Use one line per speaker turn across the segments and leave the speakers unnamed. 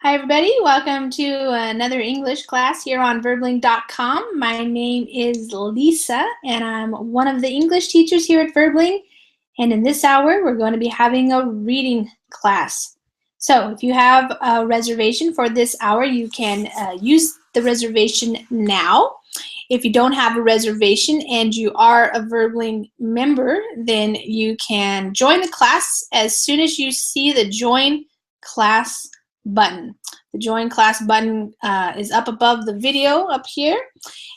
Hi, everybody. Welcome to another English class here on Verbling.com. My name is Lisa, and I'm one of the English teachers here at Verbling. And in this hour, we're going to be having a reading class. So if you have a reservation for this hour, you can use the reservation now. If you don't have a reservation and you are a Verbling member, then you can join the class as soon as you see the Join Class button. The Join Class button is up above the video up here,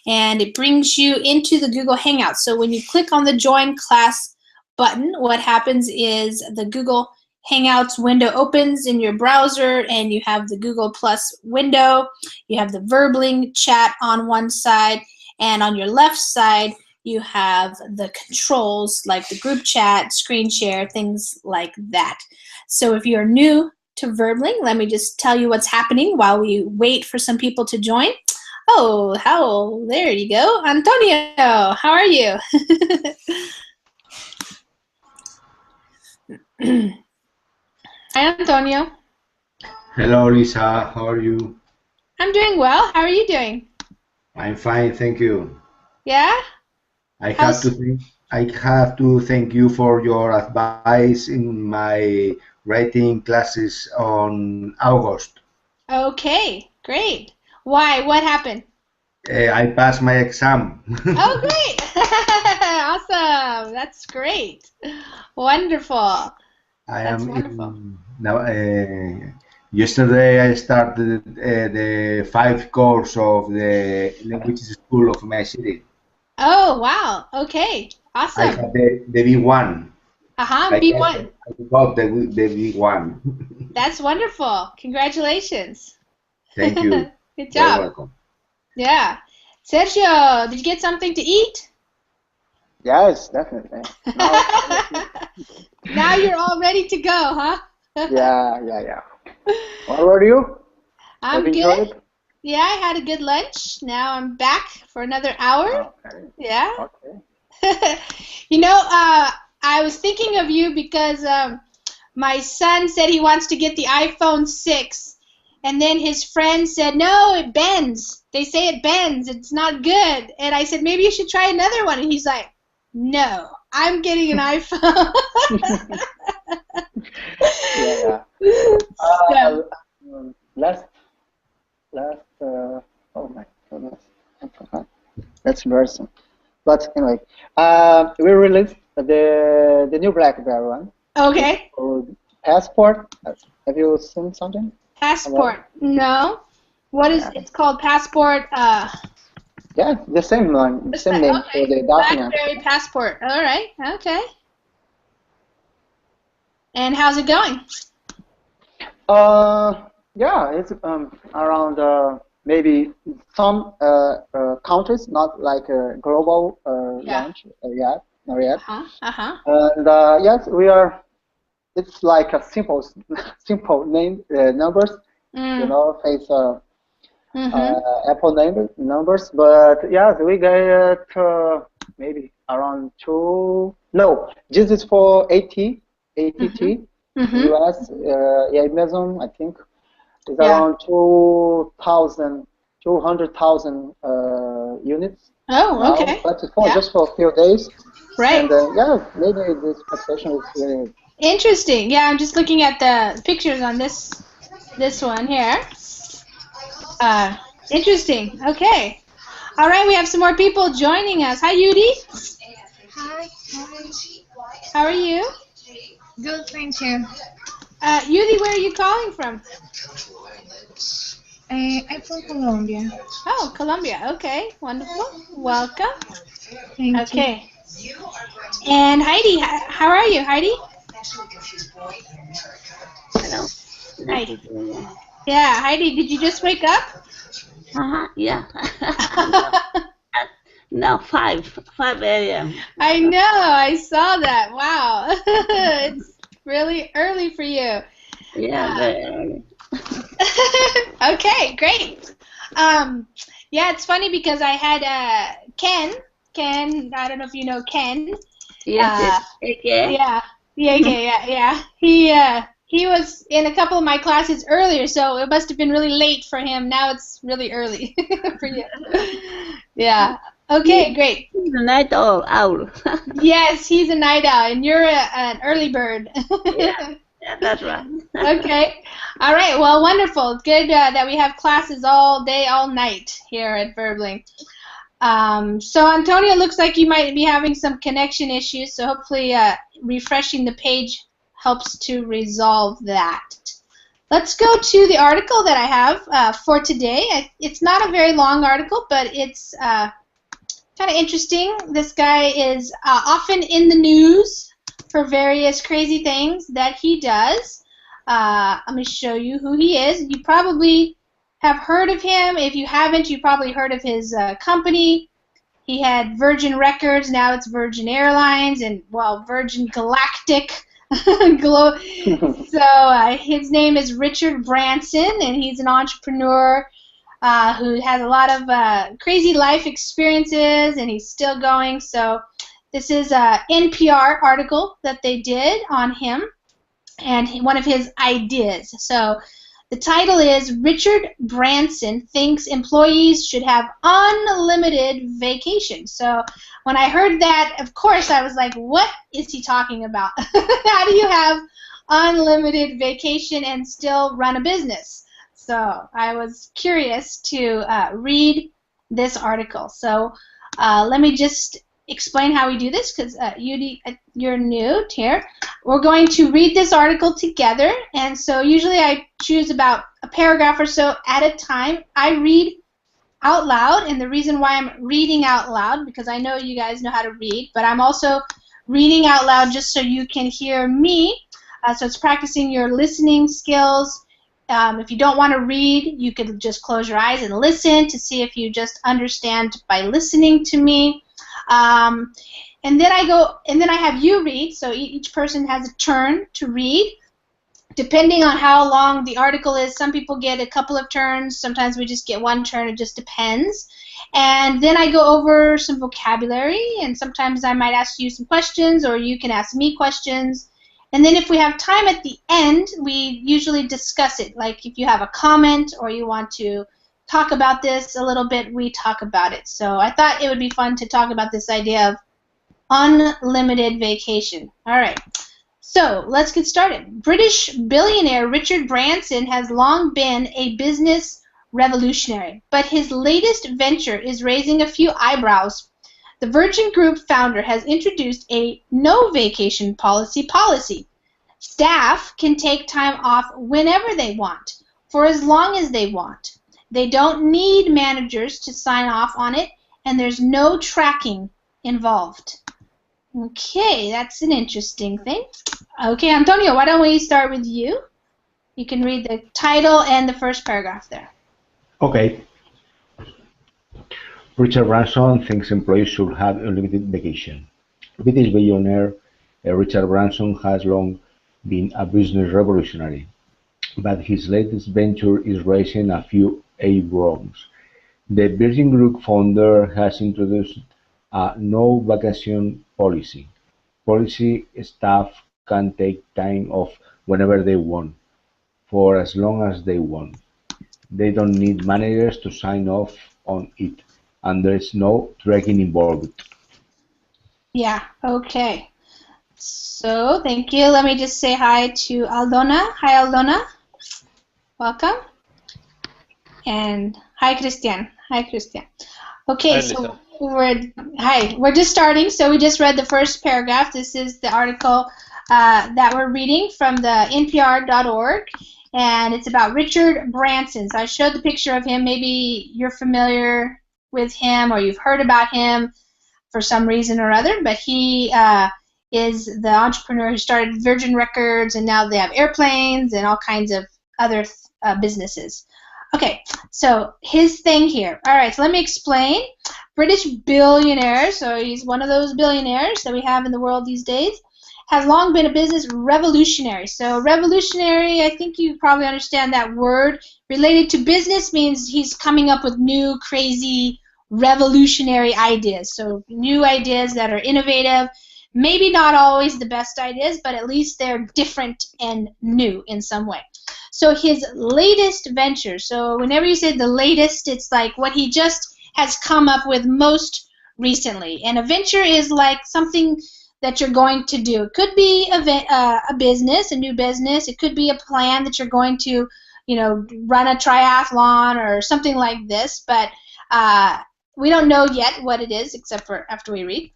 and it brings you into the Google Hangouts. So when you click on the Join Class button, what happens is the Google Hangouts window opens in your browser, and you have the Google Plus window. You have the Verbling chat on one side, and on your left side, you have the controls like the group chat, screen share, things like that. So if you're new to Verbling, let me just tell you what's happening while we wait for some people to join. Oh, there you go. Antonio, how are you? Hi, Antonio.
Hello, Lisa. How are you?
I'm doing well. How are you doing?
I'm fine, thank you.
Yeah?
I have to thank you for your advice in my writing classes on August.
Okay, great. Why? What happened?
I passed my exam.
Oh, great. Awesome. That's great. Wonderful.
I
That's
am
wonderful.
now. Yesterday I started the 5 course of the language school of my city.
Oh, wow. Okay.
I
Awesome.
have the B1.
B1.
I got the B1.
That's wonderful. Congratulations.
Thank you.
Good
You're
job.
welcome.
Yeah. Sergio, did you get something to eat?
Yes, definitely.
Now you're all ready to go, huh?
Yeah. How are you?
I'm
Have you enjoyed
good. Yeah, I had a good lunch. Now I'm back for another hour.
it? Okay.
Yeah.
Okay.
I was thinking of you because my son said he wants to get the iPhone 6, and then his friend said, no, it bends. They say it bends. It's not good. And I said, maybe you should try another one. And he's like, no, I'm getting an iPhone.
Yeah.
So,
Last. Oh my goodness, I forgot. That's embarrassing. But anyway, we released the new BlackBerry one. It's
okay.
called Passport. Have you seen something about
Passport. No. What
it?
is it's called? Passport.
Yeah, the same one, the same name for
Okay.
the document.
BlackBerry Passport. All right. Okay. And how's it going?
Yeah, it's around maybe some countries, not like a global
Yeah.
launch yet, not yet.
Uh-huh.
And yes, we are. It's like a simple, simple name numbers, face
Mm-hmm.
Apple numbers. But yes, we get maybe around No, this is for
Mm-hmm.
ATT.
Mm-hmm.
US, yeah, Amazon, I think, is
Yeah.
around 2,000, 200,000 units
Oh,
now,
okay.
but for
Yeah.
just for a few days.
Right.
And yeah, maybe this expectation is really.
Interesting. Yeah, I'm just looking at the pictures on this one here. Interesting. Okay. All right, we have some more people joining us. Hi, Yudi.
Hi.
How are you?
Good, thank you.
Yudi, where are you calling from?
I'm from Colombia.
Oh, Colombia. Okay, wonderful. Welcome.
Thank you.
Okay. And Heidi, how are you, Heidi?
Hello. Nice
Hi.
to see you.
Yeah, Heidi, did you just wake up?
Yeah. No, 5 a.m.
I know, I saw that. Wow. It's really early for you.
Yeah, very early.
Okay, great. Yeah, it's funny because I had Ken. Ken, I don't know if you know Ken.
Yes, okay.
Yeah. He he was in a couple of my classes earlier, so it must have been really late for him. Now it's really early for you. Yeah. Okay, great.
He's a night owl.
Yes, he's a night owl, and you're an early bird.
Yeah, that's right.
Okay. All right. Well, wonderful. Good that we have classes all day, all night here at Verbling. So, Antonio, looks like you might be having some connection issues, so hopefully refreshing the page helps to resolve that. Let's go to the article that I have for today. It's not a very long article, but it's kind of interesting. This guy is often in the news for various crazy things that he does. Let me show you who he is. You probably have heard of him. If you haven't, you probably heard of his company. He had Virgin Records, now it's Virgin Airlines, and, well, Virgin Galactic. So his name is Richard Branson, and he's an entrepreneur who has a lot of crazy life experiences, and he's still going. So this is an NPR article that they did on him and one of his ideas. So the title is Richard Branson Thinks Employees Should Have Unlimited Vacation. So when I heard that, of course, I was like, what is he talking about? How do you have unlimited vacation and still run a business? So I was curious to read this article. So let me just explain how we do this, because you're new here. We're going to read this article together, and so usually I choose about a paragraph or so at a time. I read out loud, and the reason why I'm reading out loud, because I know you guys know how to read, but I'm also reading out loud just so you can hear me. So it's practicing your listening skills. If you don't want to read, you could just close your eyes and listen to see if you just understand by listening to me. And then I have you read, so each person has a turn to read. Depending on how long the article is, some people get a couple of turns, sometimes we just get one turn, it just depends. And then I go over some vocabulary, and sometimes I might ask you some questions, or you can ask me questions. And then if we have time at the end, we usually discuss it. Like if you have a comment or you want to talk about this a little bit, we talk about it. So I thought it would be fun to talk about this idea of unlimited vacation. All right. So let's get started. British billionaire Richard Branson has long been a business revolutionary, but his latest venture is raising a few eyebrows. The Virgin Group founder has introduced a no vacation policy. Staff can take time off whenever they want, for as long as they want. They don't need managers to sign off on it, and there's no tracking involved. Okay, that's an interesting thing. Okay, Antonio, why don't we start with you? You can read the title and the first paragraph there.
Okay. Richard Branson thinks employees should have unlimited vacation. British billionaire Richard Branson has long been a business revolutionary, but his latest venture is raising a few eyebrows. The Virgin Group founder has introduced a no vacation policy. Staff can take time off whenever they want, for as long as they want. They don't need managers to sign off on it, and there's no tracking involved.
Yeah, okay. So, thank you. Let me just say hi to Aldona. Hi, Aldona. Welcome. And hi, Christian. Hi, Christian. Okay,
Hi,
so we're just starting. So we just read the first paragraph. This is the article that we're reading from the NPR.org, and it's about Richard Branson. So I showed the picture of him. Maybe you're familiar with him or you've heard about him for some reason or other, but he is the entrepreneur who started Virgin Records, and now they have airplanes and all kinds of other businesses. Okay, so his thing here. All right, so let me explain. British billionaire, so he's one of those billionaires that we have in the world these days, has long been a business revolutionary. So revolutionary, I think you probably understand that word. Related to business means he's coming up with new, crazy, revolutionary ideas. So new ideas that are innovative, maybe not always the best ideas, but at least they're different and new in some way. So his latest venture, so whenever you say the latest, it's like what he just has come up with most recently. And a venture is like something that you're going to do. It could be a business, a new business. It could be a plan that you're going to, run a triathlon or something like this. But we don't know yet what it is, except for after we read.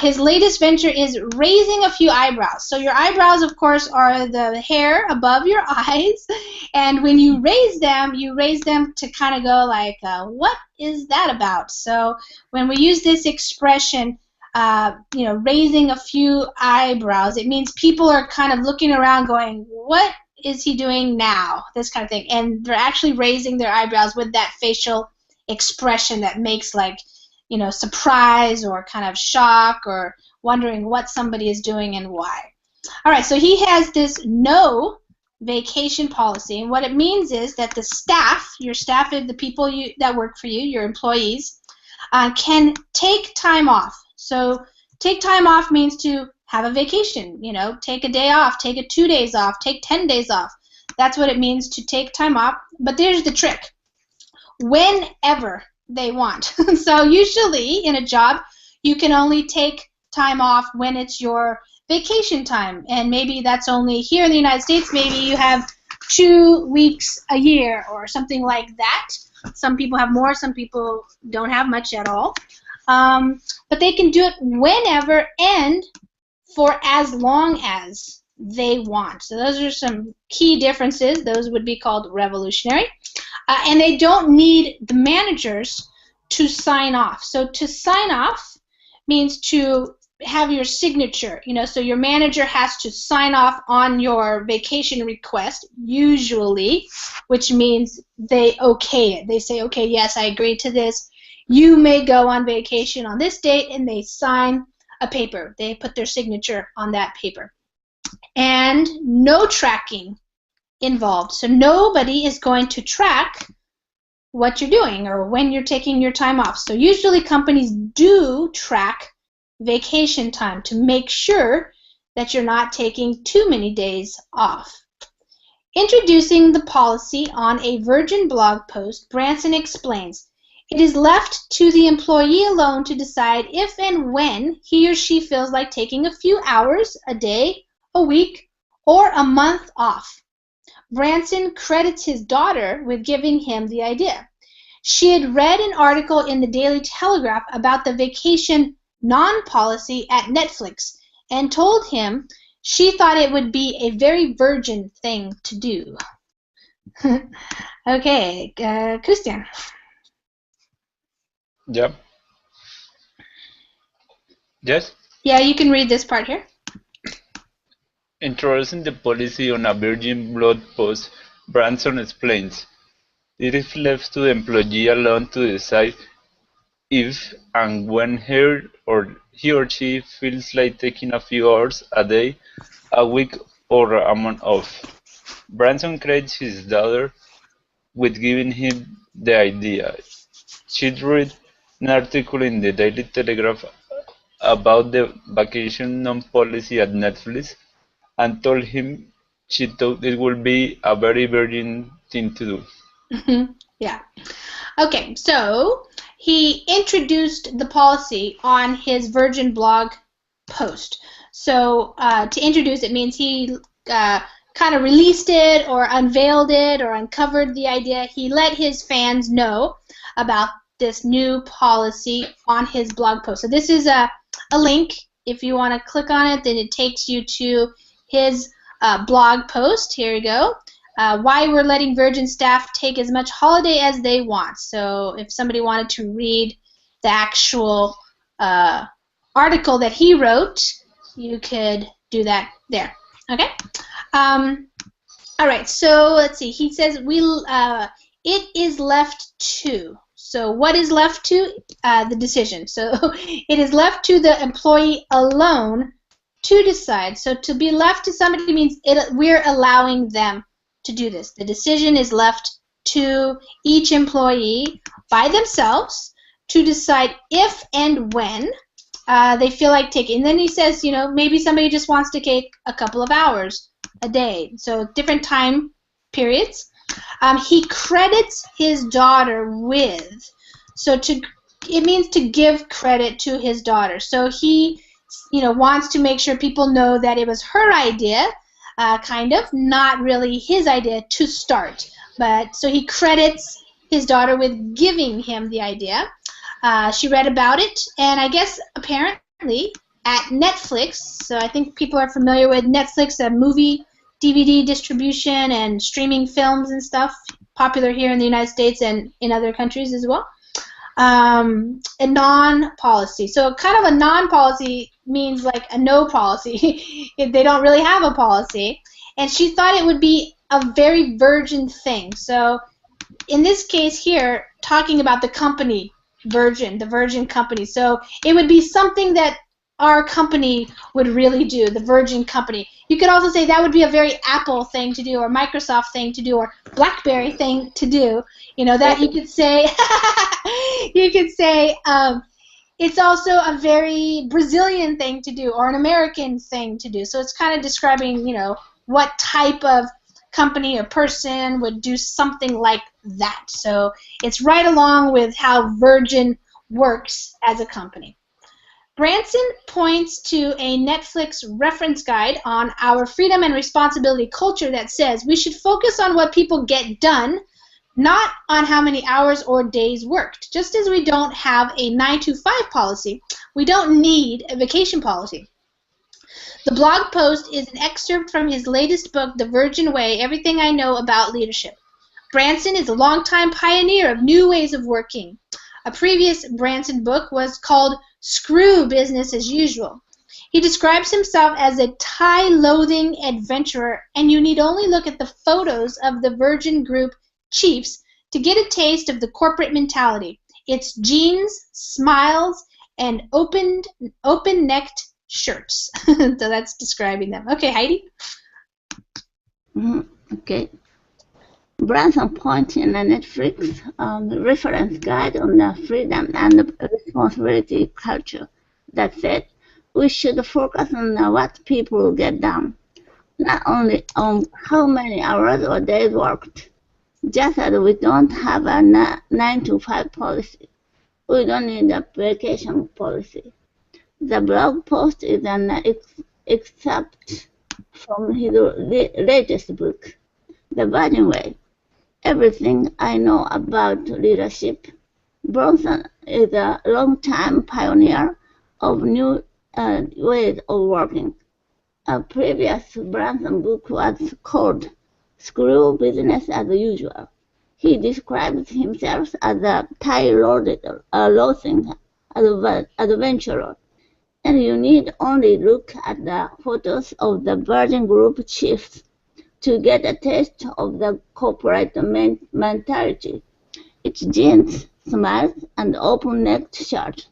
His latest venture is raising a few eyebrows. So your eyebrows, of course, are the hair above your eyes. And when you raise them to kind of go like, what is that about? So when we use this expression, raising a few eyebrows, it means people are kind of looking around going, what is he doing now? This kind of thing. And they're actually raising their eyebrows with that facial expression that makes like, surprise or kind of shock or wondering what somebody is doing and why. All right, so he has this no vacation policy, and what it means is that the staff, your staff is the people that work for you, your employees, can take time off. So take time off means to have a vacation, take a day off, take 2 days off, take 10 days off. That's what it means to take time off. But there's the trick. Whenever they want. So usually in a job, you can only take time off when it's your vacation time. And maybe that's only here in the United States, maybe you have 2 weeks a year or something like that. Some people have more, some people don't have much at all. But they can do it whenever and for as long as they want. So those are some key differences. Those would be called revolutionary. And they don't need the managers to sign off. So to sign off means to have your signature. So your manager has to sign off on your vacation request, usually, which means they okay it. They say, okay, yes, I agree to this. You may go on vacation on this date, and they sign a paper. They put their signature on that paper. And no tracking involved. So nobody is going to track what you're doing or when you're taking your time off. So usually companies do track vacation time to make sure that you're not taking too many days off. Introducing the policy on a Virgin blog post, Branson explains, it is left to the employee alone to decide if and when he or she feels like taking a few hours, a day, a week, or a month off. Branson credits his daughter with giving him the idea. She had read an article in the Daily Telegraph about the vacation non-policy at Netflix and told him she thought it would be a very virgin thing to do. Okay, Christian.
Yeah. Yes?
Yeah, you can read this part here.
Introducing the policy on a Virgin blog post, Branson explains, it is left to the employee alone to decide if and when he or she feels like taking a few hours, a day, a week, or a month off. Branson credits his daughter with giving him the idea. She'd read an article in the Daily Telegraph about the vacation non-policy at Netflix and told him she thought it would be a very virgin thing to do.
Yeah. Okay, so he introduced the policy on his Virgin blog post. So to introduce it means he kind of released it or unveiled it or uncovered the idea. He let his fans know about this new policy on his blog post. So this is a link. If you want to click on it, then it takes you to his blog post. Here you go. Why we're letting Virgin staff take as much holiday as they want. So if somebody wanted to read the actual article that he wrote, you could do that there. Okay. All right. So let's see. He says it is left to. So what is left to? The decision. So it is left to the employee alone to decide. So to be left to somebody means we're allowing them to do this. The decision is left to each employee by themselves to decide if and when they feel like taking. And then he says, you know, maybe somebody just wants to take a couple of hours a day. So different time periods. He credits his daughter with. So it means to give credit to his daughter. So he, you know, wants to make sure people know that it was her idea, kind of, not really his idea to start. But so he credits his daughter with giving him the idea. She read about it, and I guess apparently at Netflix, so I think people are familiar with Netflix, a movie DVD distribution and streaming films and stuff, popular here in the United States and in other countries as well. A non-policy. So kind of a non-policy means like a no policy. They don't really have a policy. And she thought it would be a very Virgin thing. So in this case here, talking about the company, Virgin, the Virgin company. So it would be something that our company would really do, the Virgin company. You could also say that would be a very Apple thing to do, or Microsoft thing to do, or BlackBerry thing to do. You know, that you could say, it's also a very Brazilian thing to do, or an American thing to do. So it's kind of describing, you know, what type of company or person would do something like that. So it's right along with how Virgin works as a company. Branson points to a Netflix reference guide on our freedom and responsibility culture that says we should focus on what people get done, not on how many hours or days worked. Just as we don't have a 9-to-5 policy, we don't need a vacation policy. The blog post is an excerpt from his latest book, The Virgin Way, Everything I Know About Leadership. Branson is a longtime pioneer of new ways of working. A previous Branson book was called Screw Business as Usual. He describes himself as a tie-loathing adventurer, and you need only look at the photos of the Virgin Group chiefs to get a taste of the corporate mentality. It's jeans, smiles, and open-necked shirts. So that's describing them. Okay, Heidi?
Okay. Branson points in a Netflix reference guide on the freedom and responsibility culture that said we should focus on what people get done, not only on how many hours or days worked. Just as we don't have a 9-to-5 policy, we don't need a vacation policy. The blog post is an excerpt from his latest book, The Virgin Way, Everything I Know About Leadership. Branson is a long-time pioneer of new ways of working. A previous Branson book was called Screw Business as Usual. He describes himself as a tie-loathing adventurer. And you need only look at the photos of the Virgin Group chiefs to get a taste of the corporate mentality. It's jeans, smiles, and open-necked shirt.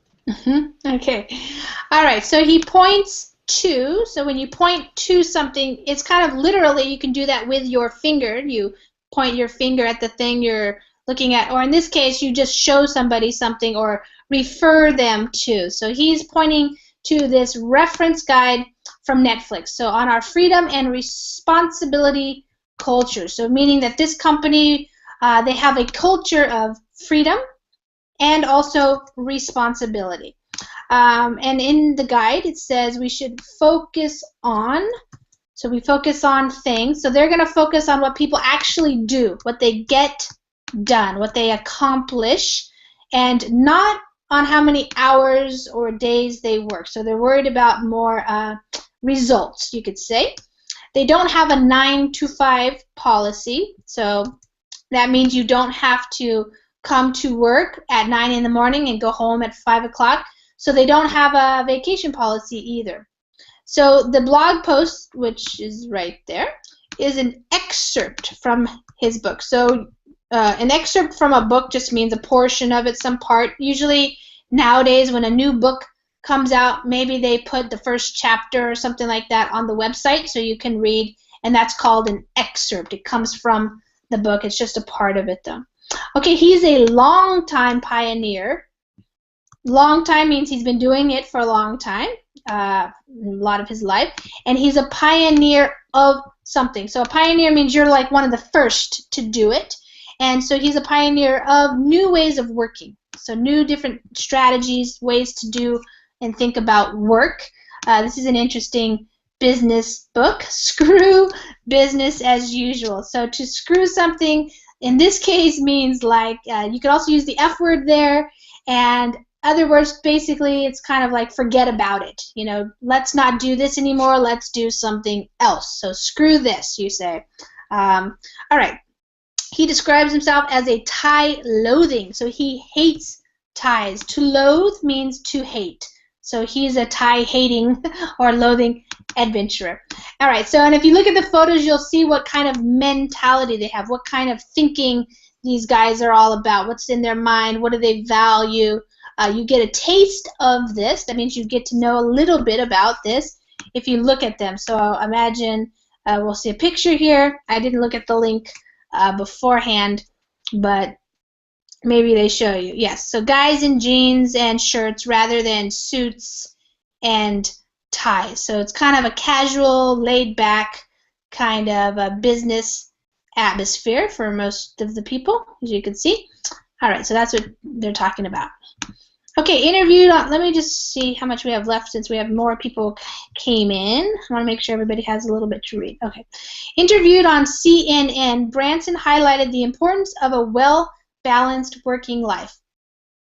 Okay. All right. So he points to, so when you point to something, it's kind of literally, you can do that with your finger. You point your finger at the thing you're looking at, or in this case, you just show somebody something or refer them to. So he's pointing to this reference guide from Netflix. So on our freedom and responsibility culture. So meaning that this company, they have a culture of freedom and also responsibility. And in the guide, it says we should focus on, so we focus on things. So they're going to focus on what people actually do, what they get done, what they accomplish, and not on how many hours or days they work. So they're worried about more results, you could say. They don't have a 9-to-5 policy, so that means you don't have to come to work at 9 in the morning and go home at 5 o'clock. So they don't have a vacation policy either. So the blog post, which is right there, is an excerpt from his book. So an excerpt from a book just means a portion of it, some part. Usually nowadays when a new book comes out, maybe they put the first chapter or something like that on the website so you can read, and that's called an excerpt. It comes from the book. It's just a part of it, though. Okay, he's a long-time pioneer long time means he's been doing it for a long time, a lot of his life, and he's a pioneer of something. So a pioneer means you're like one of the first to do it, and so he's a pioneer of new ways of working. So new different strategies, ways to do and think about work. This is an interesting business book. Screw business as usual. So to screw something in this case means like you could also use the F word there, and other words basically it's kind of like forget about it. You know, let's not do this anymore. Let's do something else. So screw this, you say. All right. He describes himself as a tie loathing. So he hates ties. To loathe means to hate. So he's a tie-hating or loathing adventurer. All right, so and if you look at the photos, you'll see what kind of mentality they have, what kind of thinking these guys are all about, what's in their mind, what do they value. You get a taste of this. That means you get to know a little bit about this if you look at them. So imagine we'll see a picture here. I didn't look at the link beforehand, but maybe they show you. Yes, so guys in jeans and shirts rather than suits and ties. So it's kind of a casual, laid-back kind of a business atmosphere for most of the people, as you can see. All right, so that's what they're talking about. Okay, interviewed on, let me just see how much we have left since we have more people came in. I want to make sure everybody has a little bit to read. Okay. Interviewed on CNN, Branson highlighted the importance of a well-balanced working life.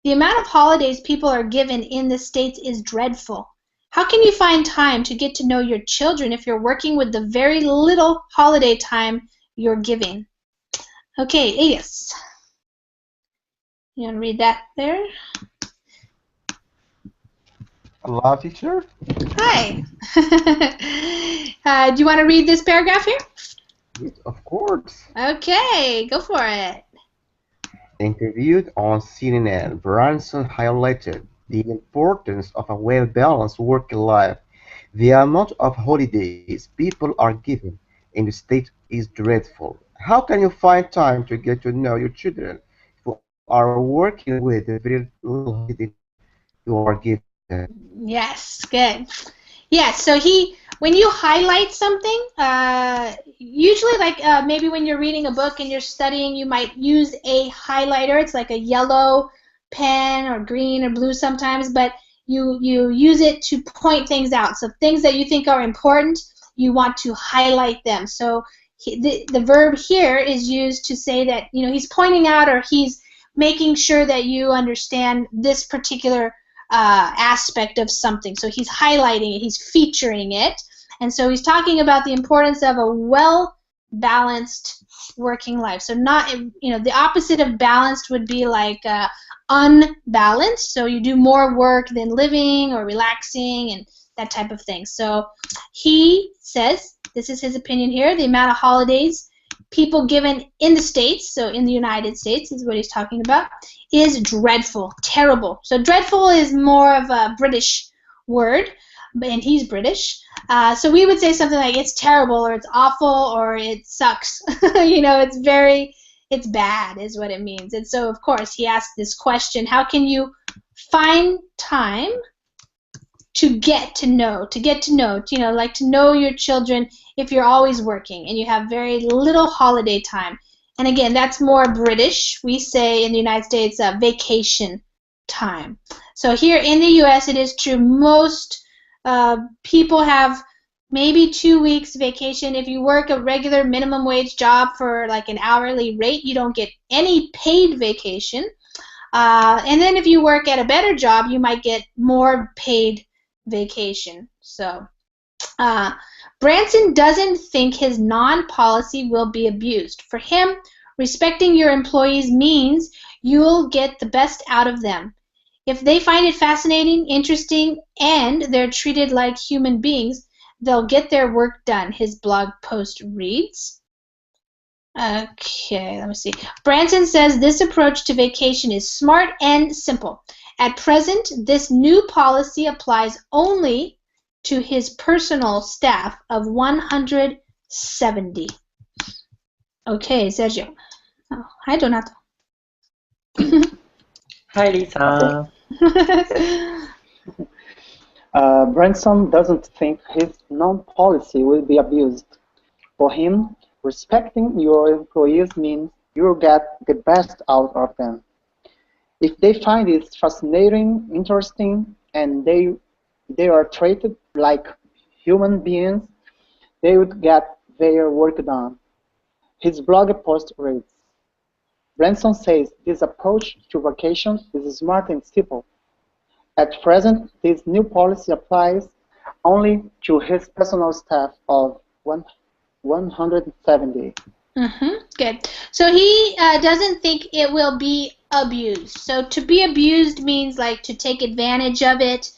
The amount of holidays people are given in the States is dreadful. How can you find time to get to know your children if you're working with the very little holiday time you're giving? Okay, Elias. You want to read that there?
Hello, teacher.
Hi. Do you want to read this paragraph here?
Yes, of course.
Okay, go for it.
Interviewed on CNN, Branson highlighted the importance of a well-balanced working life. The amount of holidays people are given in the States is dreadful. How can you find time to get to know your children if you are working with the very little holiday you are given?
Yes, good. Yeah, so when you highlight something, usually like maybe when you're reading a book and you're studying, you might use a highlighter. It's like a yellow pen or green or blue sometimes, but you use it to point things out. So things that you think are important, you want to highlight them. So the verb here is used to say that, you know, he's pointing out or he's making sure that you understand this particular aspect of something. So he's highlighting it, he's featuring it, and so he's talking about the importance of a well-balanced working life. So not, you know, the opposite of balanced would be like unbalanced, so you do more work than living or relaxing and that type of thing. So he says, this is his opinion here, the amount of holidays people given in the States, so in the United States is what he's talking about, is dreadful, terrible. So dreadful is more of a British word, and he's British. So we would say something like it's terrible or it's awful or it sucks. You know, it's bad is what it means. And so, of course, he asked this question, how can you find time to get to know, you know, like to know your children if you're always working and you have very little holiday time. And again, that's more British. We say in the United States vacation time. So here in the U.S. it is true. Most people have maybe 2 weeks vacation. If you work a regular minimum wage job for like an hourly rate, you don't get any paid vacation. And then if you work at a better job, you might get more paid vacation. So Branson doesn't think his non-policy will be abused. For him, respecting your employees means you'll get the best out of them. If they find it fascinating, interesting, and they're treated like human beings, they'll get their work done, his blog post reads. Okay, let me see. Branson says this approach to vacation is smart and simple. At present, this new policy applies only to his personal staff of 170. Okay, Sergio. Oh, hi, Donato.
Hi, Lisa.
Branson doesn't think his non-policy will be abused. For him, respecting your employees means you'll get the best out of them. If they find it fascinating, interesting, and they are treated like human beings, they would get their work done. His blog post reads, Branson says this approach to vacation is smart and simple. At present, this new policy applies only to his personal staff of 170.
Good. So he doesn't think it will be abused. So to be abused means like to take advantage of it.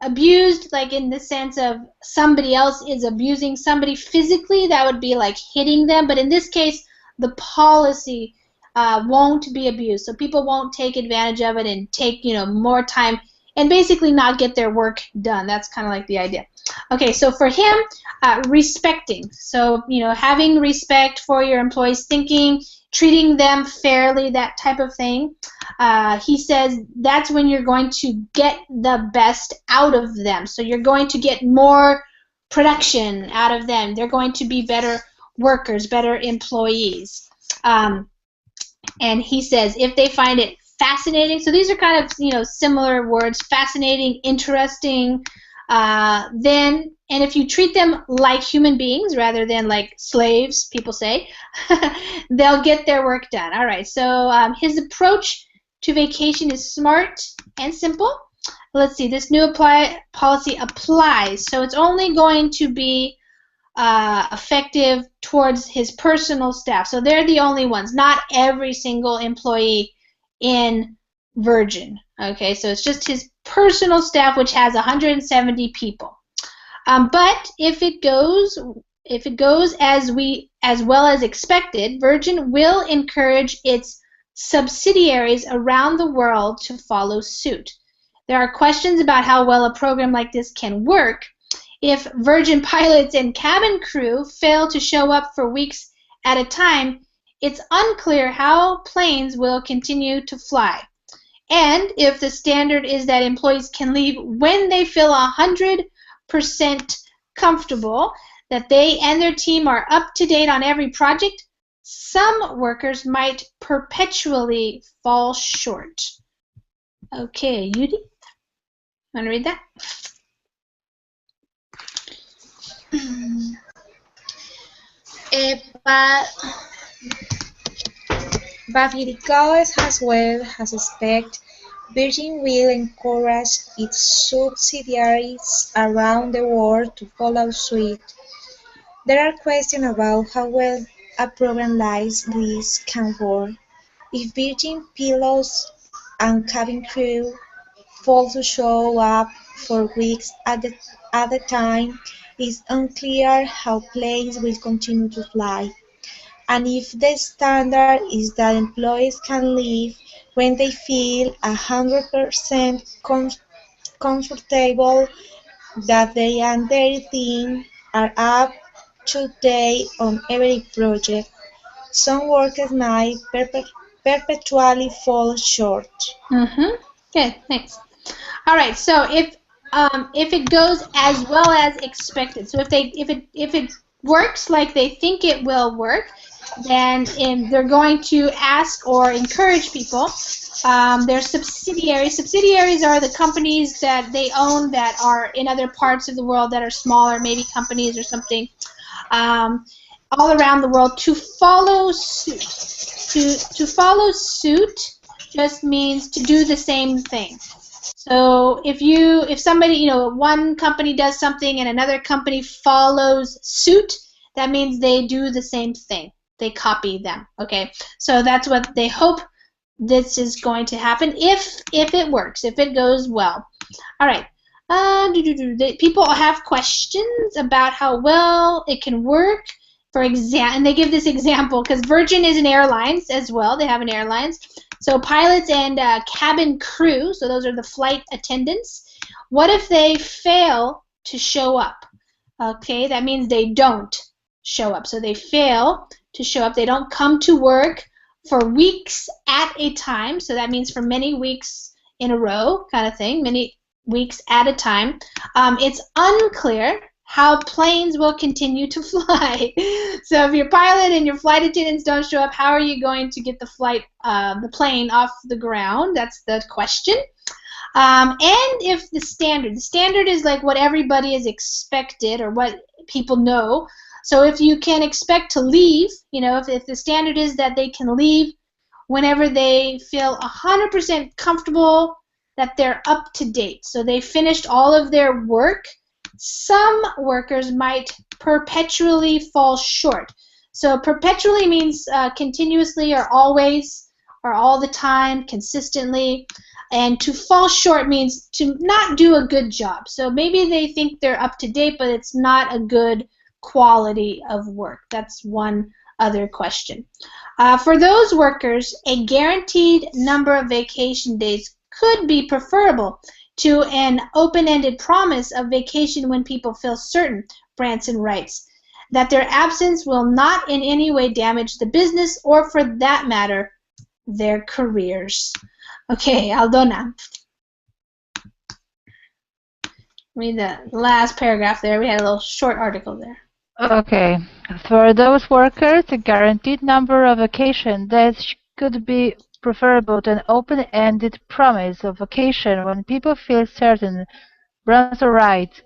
Abused, like in the sense of somebody else is abusing somebody physically, that would be like hitting them. But in this case, the policy won't be abused. So people won't take advantage of it and take, more time and basically not get their work done. That's kind of like the idea. Okay, so for him, respecting. So, having respect for your employees, treating them fairly, that type of thing. He says that's when you're going to get the best out of them. So you're going to get more production out of them. They're going to be better workers, better employees. And he says if they find it fascinating, so these are kind of, similar words, fascinating, interesting, then, and if you treat them like human beings rather than like slaves, people say, they'll get their work done. All right, so his approach to vacation is smart and simple. Let's see, this new policy applies, so it's only going to be effective towards his personal staff. So they're the only ones, not every single employee in Virgin. Okay, so it's just his personal staff, which has 170 people. But if it goes as well as expected, Virgin will encourage its subsidiaries around the world to follow suit. There are questions about how well a program like this can work. If Virgin pilots and cabin crew fail to show up for weeks at a time, it's unclear how planes will continue to fly. And if the standard is that employees can leave when they feel 100% comfortable, that they and their team are up to date on every project, some workers might perpetually fall short. Okay, Yudi, want to read that?
But regardless as well as expect, Virgin will encourage its subsidiaries around the world to follow suit. There are questions about how well a program like this can work. If Virgin pilots and cabin crew fail to show up for weeks at a time, it's unclear how planes will continue to fly. And if the standard is that employees can leave when they feel 100% comfortable, that they and their team are up to date on every project, some workers might perpetually fall short.
Good, thanks. All right, so if it goes as well as expected, so if it works like they think it will work, then they're going to ask or encourage people. Their subsidiaries. Subsidiaries are the companies that they own that are in other parts of the world that are smaller, maybe companies or something, all around the world, to follow suit. To follow suit just means to do the same thing. So if somebody, one company does something and another company follows suit, that means they do the same thing. They copy them. Okay, so that's what they hope this is going to happen if it works, if it goes well. All right. People have questions about how well it can work. For example, and they give this example because Virgin is an airlines as well. They have an airlines. So pilots and cabin crew, so those are the flight attendants. What if they fail to show up? Okay, that means they don't show up. So they fail to show up. They don't come to work for weeks at a time. So that means for many weeks in a row kind of thing, many weeks at a time. It's unclear how planes will continue to fly. So if your pilot and your flight attendants don't show up, how are you going to get the plane off the ground? That's the question. And if the standard is like what everybody is expected or what people know. So if you can expect to leave, if the standard is that they can leave whenever they feel 100% comfortable that they're up to date. So they finished all of their work. Some workers might perpetually fall short. So perpetually means continuously or always or all the time, consistently. And to fall short means to not do a good job. So maybe they think they're up to date, but it's not a good quality of work. That's one other question. For those workers, a guaranteed number of vacation days could be preferable to an open-ended promise of vacation when people feel certain, Branson writes, that their absence will not in any way damage the business or, for that matter, their careers. Okay, Aldona. Read the last paragraph there. We had a little short article there.
Okay. For those workers, a guaranteed number of vacation days could be preferable to an open-ended promise of vacation when people feel certain, Branson writes,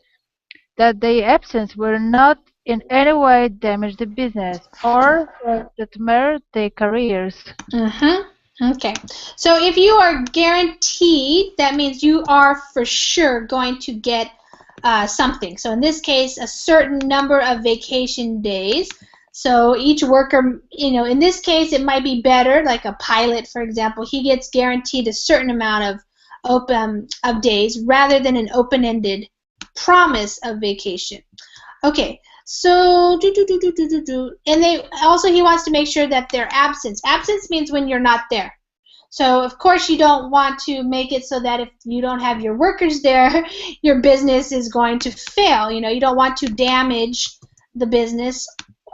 that their absence will not in any way damage the business or, for that matter, their careers.
Okay. So if you are guaranteed, that means you are for sure going to get something. So in this case, a certain number of vacation days. So each worker, in this case, it might be better, like a pilot, for example, he gets guaranteed a certain amount of days rather than an open-ended promise of vacation. Okay, so and he wants to make sure that their absence means when you're not there. So of course you don't want to make it so that if you don't have your workers there, your business is going to fail. You don't want to damage the business,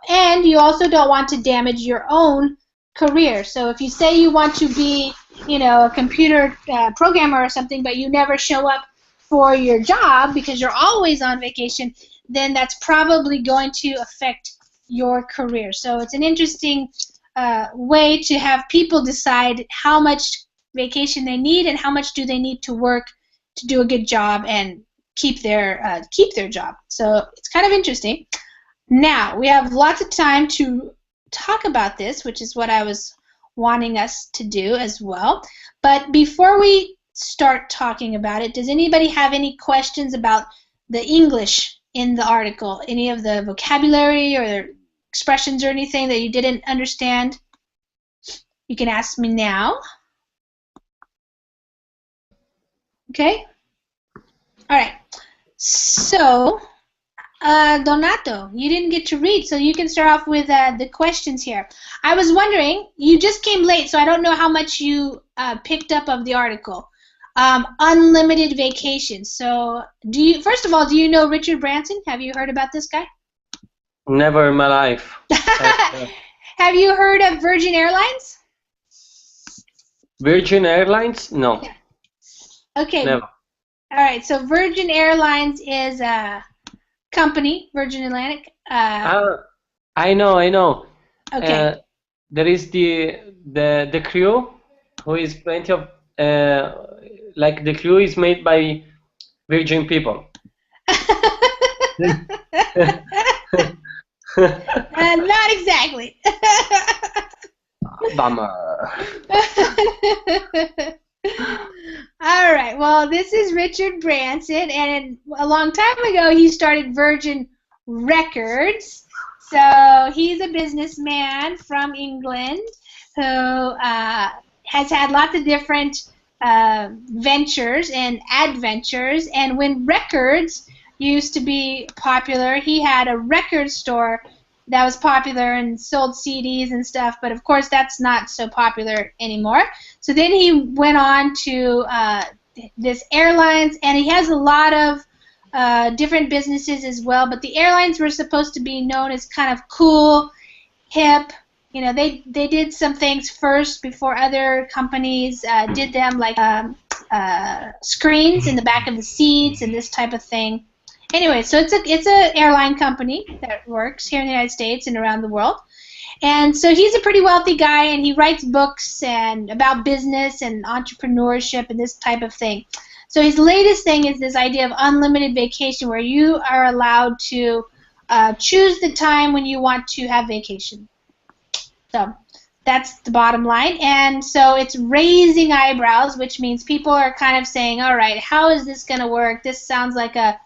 and you also don't want to damage your own career. So if you say you want to be, a computer programmer or something, but you never show up for your job because you're always on vacation, then that's probably going to affect your career. So it's an interesting way to have people decide how much vacation they need and how much do they need to work to do a good job and keep their job. So it's kind of interesting. Now we have lots of time to talk about this, which is what I was wanting us to do as well. But before we start talking about it, does anybody have any questions about the English in the article? Any of the vocabulary or expressions or anything that you didn't understand? You can ask me now. Okay? All right. So, Donato, you didn't get to read, so you can start off with the questions here. I was wondering, you just came late, so I don't know how much you picked up of the article. Unlimited vacation. So, first of all, do you know Richard Branson? Have you heard about this guy?
Never in my life.
Have you heard of Virgin Airlines?
Virgin Airlines? No.
Yeah. Okay.
Never.
All right. So Virgin Airlines is a company, Virgin Atlantic.
I know.
Okay.
There is the crew, who is plenty of like the crew is made by Virgin people.
Not exactly.
Bummer.
All right. Well, this is Richard Branson, and a long time ago he started Virgin Records. So he's a businessman from England who has had lots of different ventures and adventures. And when records used to be popular, he had a record store that was popular and sold CDs and stuff, but of course that's not so popular anymore. So then he went on to this airlines, and he has a lot of different businesses as well, but the airlines were supposed to be known as kind of cool, hip. They did some things first before other companies did them, like screens in the back of the seats and this type of thing. Anyway, so it's a airline company that works here in the United States and around the world. And so he's a pretty wealthy guy, and he writes books and about business and entrepreneurship and this type of thing. So his latest thing is this idea of unlimited vacation, where you are allowed to choose the time when you want to have vacation. So that's the bottom line. And so it's raising eyebrows, which means people are kind of saying, all right, how is this going to work? This sounds like a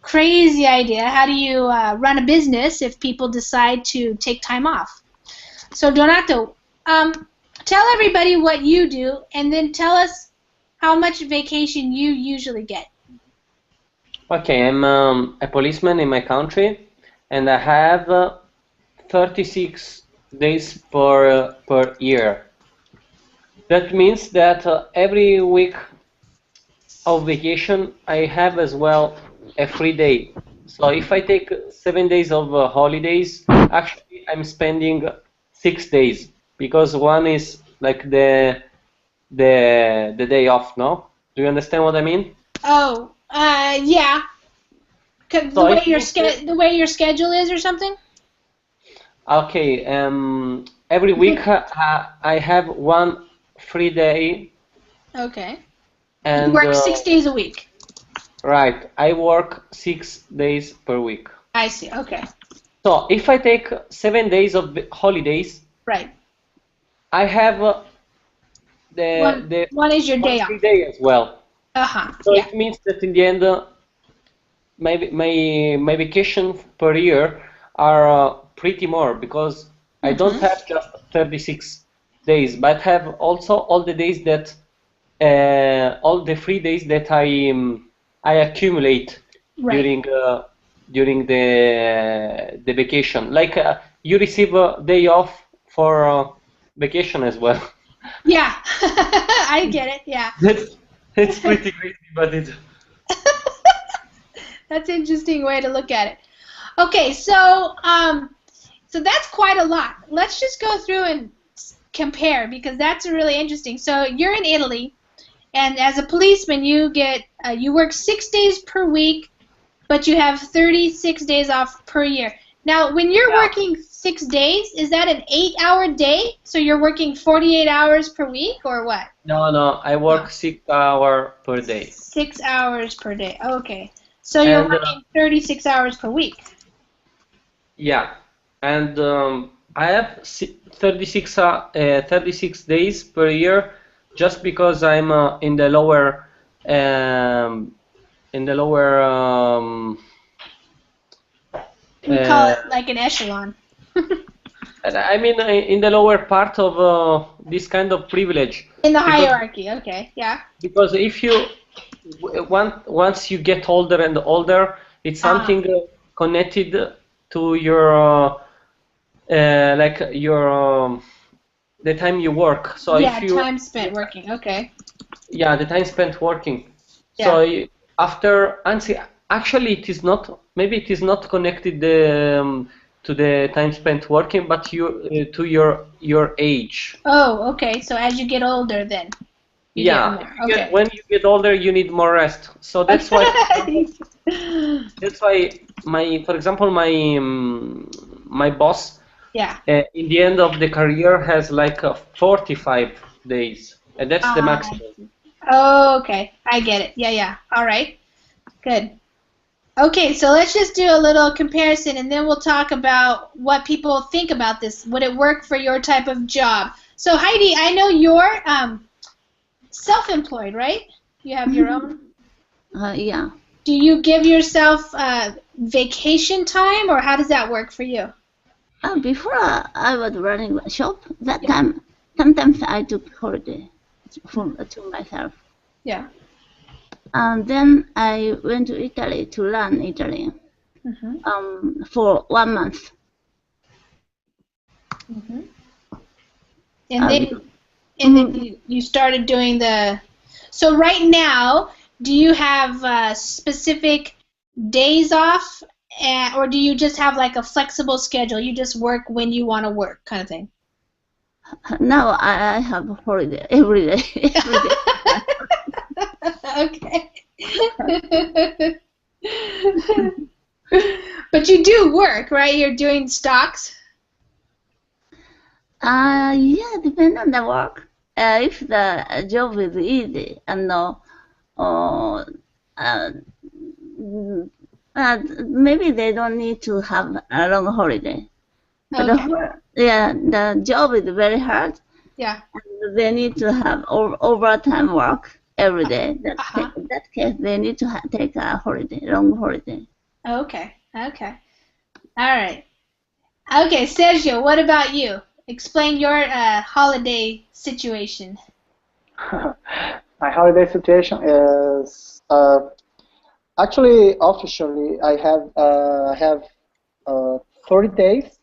crazy idea. How do you run a business if people decide to take time off? So Donato, tell everybody what you do, and then tell us how much vacation you usually get.
Okay, I'm a policeman in my country, and I have 36 days per year. That means that every week of vacation I have as well a free day. So if I take 7 days of holidays, actually I'm spending 6 days, because one is like the day off. No, do you understand what I mean?
Oh, yeah.
So
the way your schedule is, or something.
Okay. Every week I have one free day.
Okay.
And
you work 6 days a week.
Right. I work 6 days per week.
I see. Okay.
So if I take 7 days of holidays,
right,
I have
one is your day off.
Day as well. So
yeah.
it means that in the end, my vacation per year are pretty more, because I don't have just 36 days, but have also all the days that all the free days that I accumulate during the vacation. Like you receive a day off for vacation as well.
Yeah, I get it. Yeah.
It's pretty crazy, but it's.
That's an interesting way to look at it. Okay, so so that's quite a lot. Let's just go through and compare, because that's really interesting. So you're in Italy, and as a policeman, you get you work 6 days per week, but you have 36 days off per year. Now, when you're working 6 days, is that an 8-hour day? So you're working 48 hours per week, or what?
No, I work 6 hours per day.
6 hours per day. Okay. So you're working 36 hours per week.
Yeah, and I have 36 days per year, just because I'm in the lower
We call it like an echelon.
I mean, in the lower part of this kind of privilege.
In the hierarchy, okay, yeah.
Because if you once you get older and older, it's something connected to your the time you work. So
yeah,
if you,
time spent working. Okay.
Yeah, the time spent working.
Yeah.
So after, actually, it is not. Maybe it is not connected to the time spent working, but to your age.
Oh, okay. So as you get older, then. Okay.
When you get older, you need more rest. So that's why. That's why for example, my boss.
Yeah.
In the end of the career has like 45 days, and that's the maximum.
Oh, okay. I get it. Yeah. All right. Good. Okay, so let's just do a little comparison, and then we'll talk about what people think about this. Would it work for your type of job? So Heidi, I know you're self-employed, right? You have your own?
Yeah.
Do you give yourself vacation time, or how does that work for you?
Before I was running a shop, that time, sometimes I took holiday to myself.
Yeah.
And then I went to Italy to learn Italian for 1 month.
And then you started doing the. So right now, do you have specific days off, or do you just have like a flexible schedule? You just work when you want to work, kind of thing.
Now I have a holiday every day.
Okay. But you do work, right? You're doing stocks?
Yeah, depend on the work. If the job is easy and uh, maybe they don't need to have a long holiday. But
Okay.
the job is very hard.
Yeah.
And they need to have overtime work every day. In that case, they need to take a holiday, long holiday.
Okay. Okay. All right. Okay, Sergio, what about you? Explain your holiday situation.
My holiday situation is actually officially I have 30 days,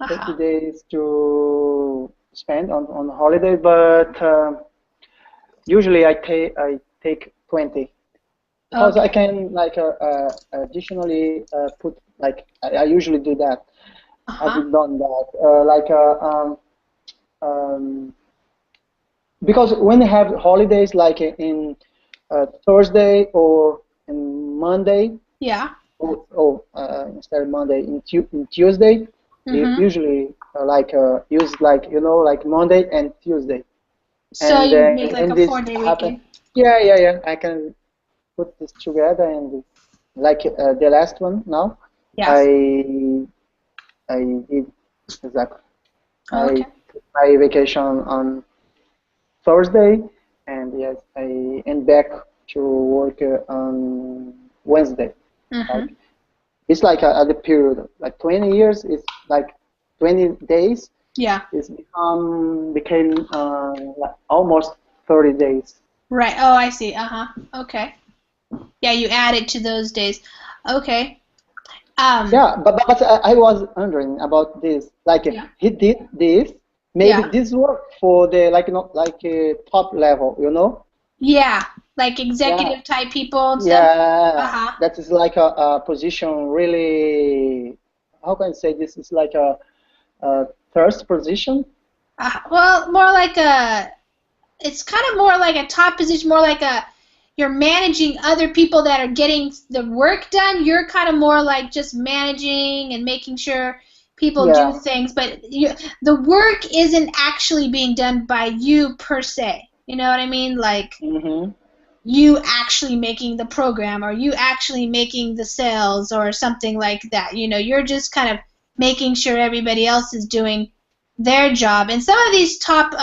30 days to spend on holiday, but usually I take 20 because I can like additionally put like I usually do that. I've done that because when you have holidays like in Thursday or in Monday.
Yeah.
Instead of Monday, in Tuesday, usually use like Monday and Tuesday.
So
and
you make like a
this
4-day
happen.
weekend.
Yeah. I can put this together and like the last one now.
Yes.
I did exactly.
Okay.
I took my vacation on Thursday, and yes, I end back to work on Wednesday. Like, it's like at the period, like 20 years, it's like 20 days.
Yeah.
It's became like almost 30 days.
Right. Oh, I see. Okay. Yeah, you add it to those days. Okay.
Yeah, but I was wondering about this. Like he did this. Maybe this worked for the top level, you know?
Yeah, like executive type people and stuff.
Yeah, that is like a position really. How can I say this? It's like a first position.
Well, more like it's kind of more like a top position, more like you're managing other people that are getting the work done. You're kind of more like just managing and making sure people do things, but the work isn't actually being done by you per se. You know what I mean? Like you actually making the program or you actually making the sales or something like that. You know, you're just kind of making sure everybody else is doing their job. And some of these top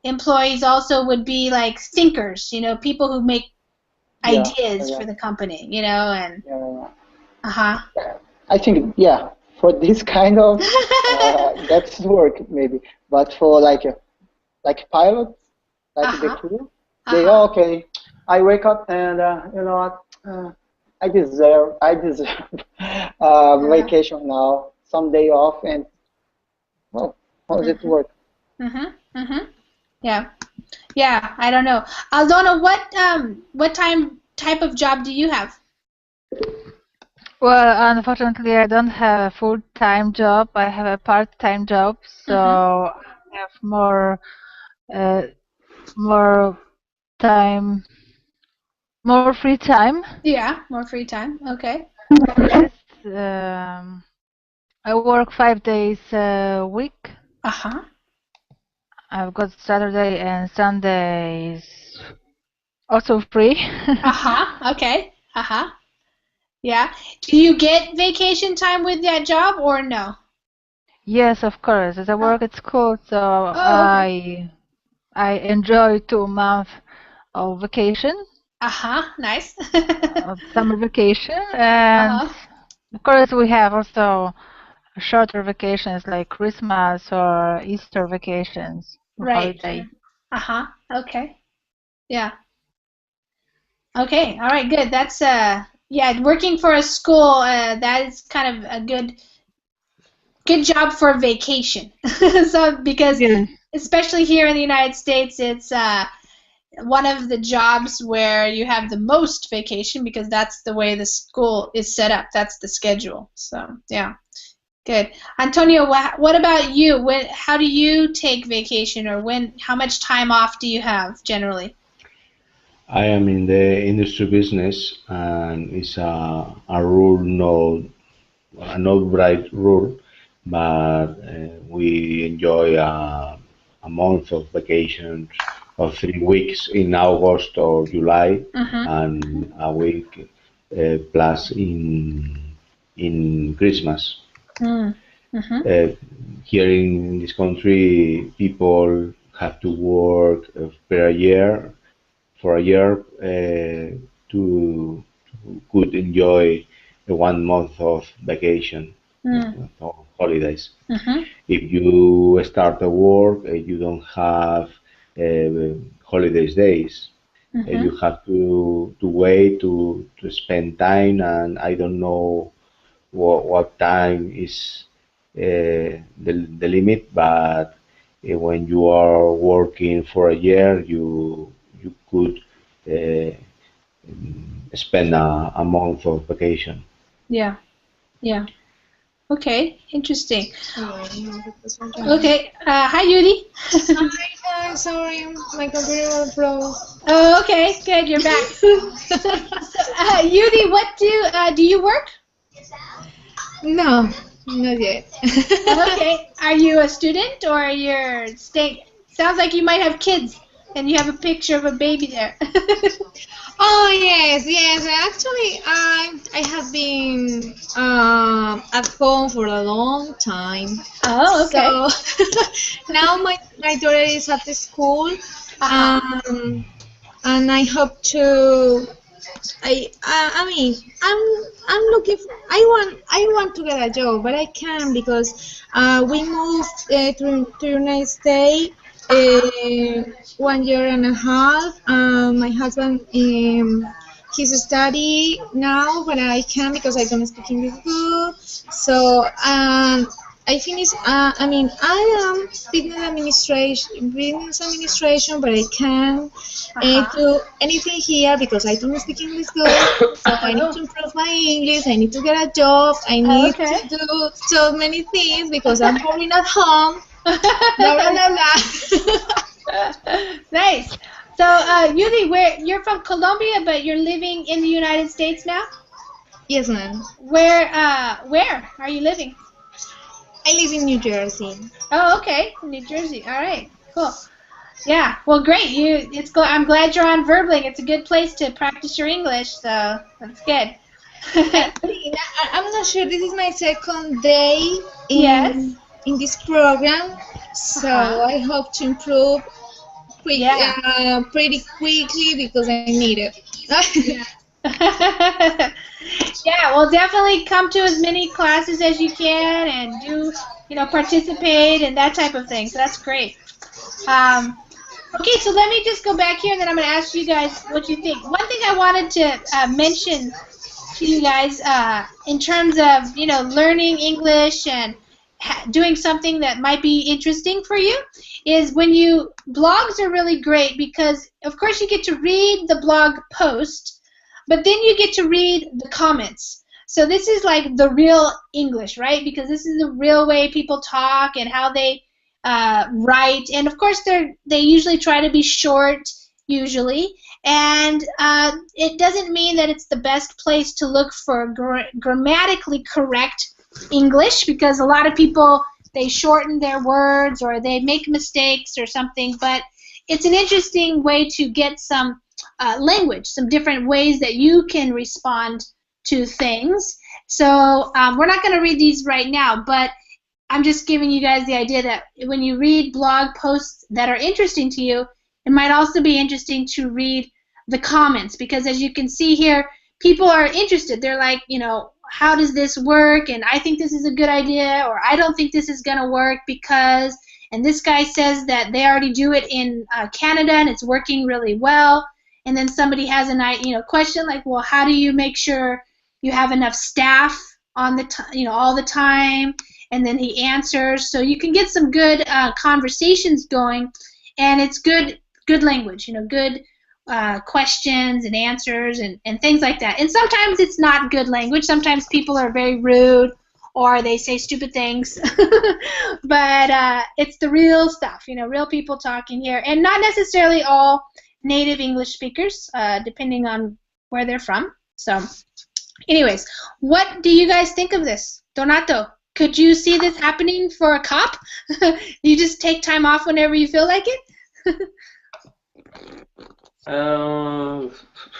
employees also would be like thinkers, you know, people who make ideas for the company, you know, and
I think for this kind of that's work maybe, but for like pilots, like the crew, they okay. I wake up and you know what, I deserve vacation now, some day off, and well, how does it work?
Yeah, I don't know. Aldona, what type of job do you have?
Well, unfortunately, I don't have a full-time job. I have a part-time job, so I have more time, more free time.
Yeah, more free time. Okay.
Yes, I work 5 days a week. I've got Saturday and Sundays also free.
Okay. Yeah. Do you get vacation time with that job or no?
Yes, of course. As I work at school, so
okay.
I enjoy 2 months of vacation.
Nice.
Of summer vacation, and of course we have also shorter vacations like Christmas or Easter vacations.
Right.
Holiday.
Okay. Yeah. Okay. All right. Good. That's working for a school. That is kind of a good job for vacation. So because especially here in the United States, it's one of the jobs where you have the most vacation because that's the way the school is set up. That's the schedule. So yeah. Good. Antonio, what about you? How do you take vacation, or how much time off do you have generally?
I am in the industry business, and it's a rule, not bright rule, but we enjoy a month of vacations of 3 weeks in August or July, and a week plus in Christmas. Here in this country, people have to work for a year to could enjoy 1 month of vacation or holidays. If you start a work, you don't have holidays days. You have to wait to spend time, and I don't know what time is the limit, but when you are working for a year, you could spend a month of vacation.
Yeah. Yeah. Okay. Interesting. Okay. Hi, Yuri.
Hi, sorry, my computer froze.
Oh, okay. Good. You're back. Yuri, what do you work?
No, not yet.
Okay. Are you a student or you're staying? Sounds like you might have kids, and you have a picture of a baby there.
Oh yes, yes. Actually, I have been at home for a long time.
Oh, okay.
So now my daughter is at the school, and I hope to. I mean I'm looking for, I want to get a job, but I can't because we moved to the United States 1 year and a half. My husband he's study now, but I can't because I don't speak English good. So I finished. I mean, I am business administration, but I can't do anything here because I don't speak English good. So I need to improve my English. I need to get a job. I need to do so many things because I'm boring at home. Blah, blah, blah, blah.
Nice. So, Yuli, you're from Colombia, but you're living in the United States now?
Yes, ma'am.
Where are you living?
I live in New Jersey.
Oh, okay, New Jersey. All right, cool. Yeah, well, great. I'm glad you're on Verbling. It's a good place to practice your English, so that's good.
I'm not sure. This is my second day
Yes.
in this program, so I hope to improve pretty quickly because I need it.
Yeah, well, definitely come to as many classes as you can and do, participate and that type of thing. So that's great. Okay, so let me just go back here and then I'm going to ask you guys what you think. One thing I wanted to mention to you guys in terms of, learning English and doing something that might be interesting for you is blogs are really great because, of course, you get to read the blog post, but then you get to read the comments. So this is like the real English, right? Because this is the real way people talk and how they write. And, of course, they usually try to be short, usually. And it doesn't mean that it's the best place to look for grammatically correct English because a lot of people, they shorten their words or they make mistakes or something. But it's an interesting way to get some language, some different ways that you can respond to things. So we're not going to read these right now, but I'm just giving you guys the idea that when you read blog posts that are interesting to you, it might also be interesting to read the comments because as you can see here, people are interested. They're like, how does this work? And I think this is a good idea, or I don't think this is going to work because, and this guy says that they already do it in Canada and it's working really well. And then somebody has a question like, well, how do you make sure you have enough staff on the all the time? And then he answers, so you can get some good conversations going, and it's good language, good questions and answers and things like that. And sometimes it's not good language. Sometimes people are very rude or they say stupid things, but it's the real stuff, real people talking here, and not necessarily all native English speakers, depending on where they're from. So, anyways, what do you guys think of this? Donato, could you see this happening for a cop? You just take time off whenever you feel like it? How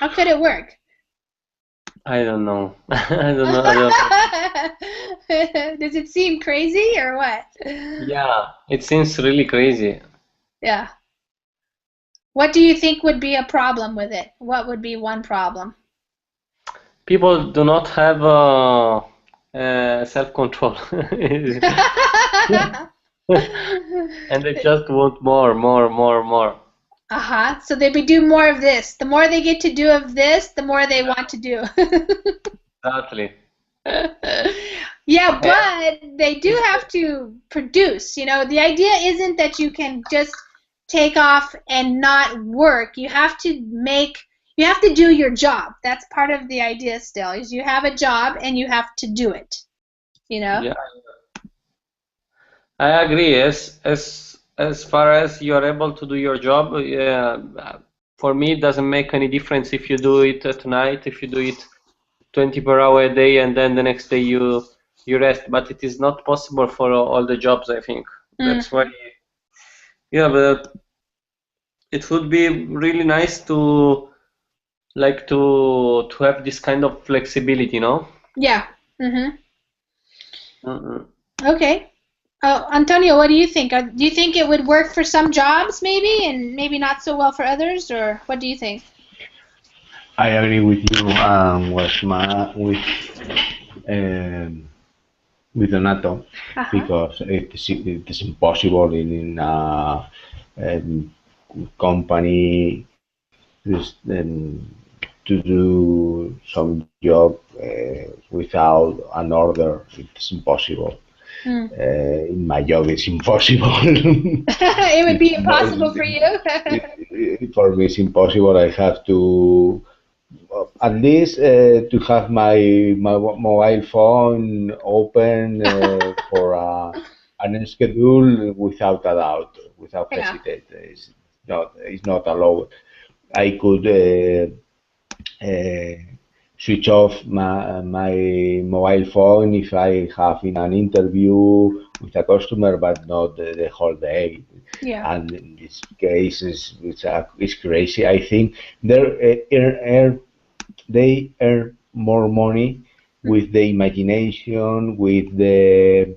could it work?
I don't know. I don't know.
Does it seem crazy or what?
Yeah, it seems really crazy.
Yeah. What do you think would be a problem with it? What would be one problem?
People do not have self-control. And they just want more.
Uh-huh. So they do more of this. The more they get to do of this, the more they want to do.
Exactly.
Yeah, but they do have to produce. You know, the idea isn't that you can just take off and not work. You have to do your job. That's part of the idea still, is you have a job and you have to do it. You know?
Yeah. I agree. As far as you are able to do your job, for me it doesn't make any difference if you do it at night, if you do it 20 per hour a day, and then the next day you rest. But it is not possible for all the jobs, I think. That's why. Yeah, but it would be really nice to have this kind of flexibility, no?
Yeah. Okay. Antonio, what do you think? Do you think it would work for some jobs, maybe, and maybe not so well for others, or what do you think?
I agree with you, with Donato, because it is impossible in a company to do some job without an order. It's impossible. In my job, it's impossible.
It would be impossible for you.
For me, it's impossible. I have to at least to have my mobile phone open for an schedule without a doubt, without hesitate. It's not allowed. I could switch off my mobile phone if I have in an interview with a customer, but not the whole day.
Yeah.
And in this case, it's crazy. I think they earn more money with the imagination, with the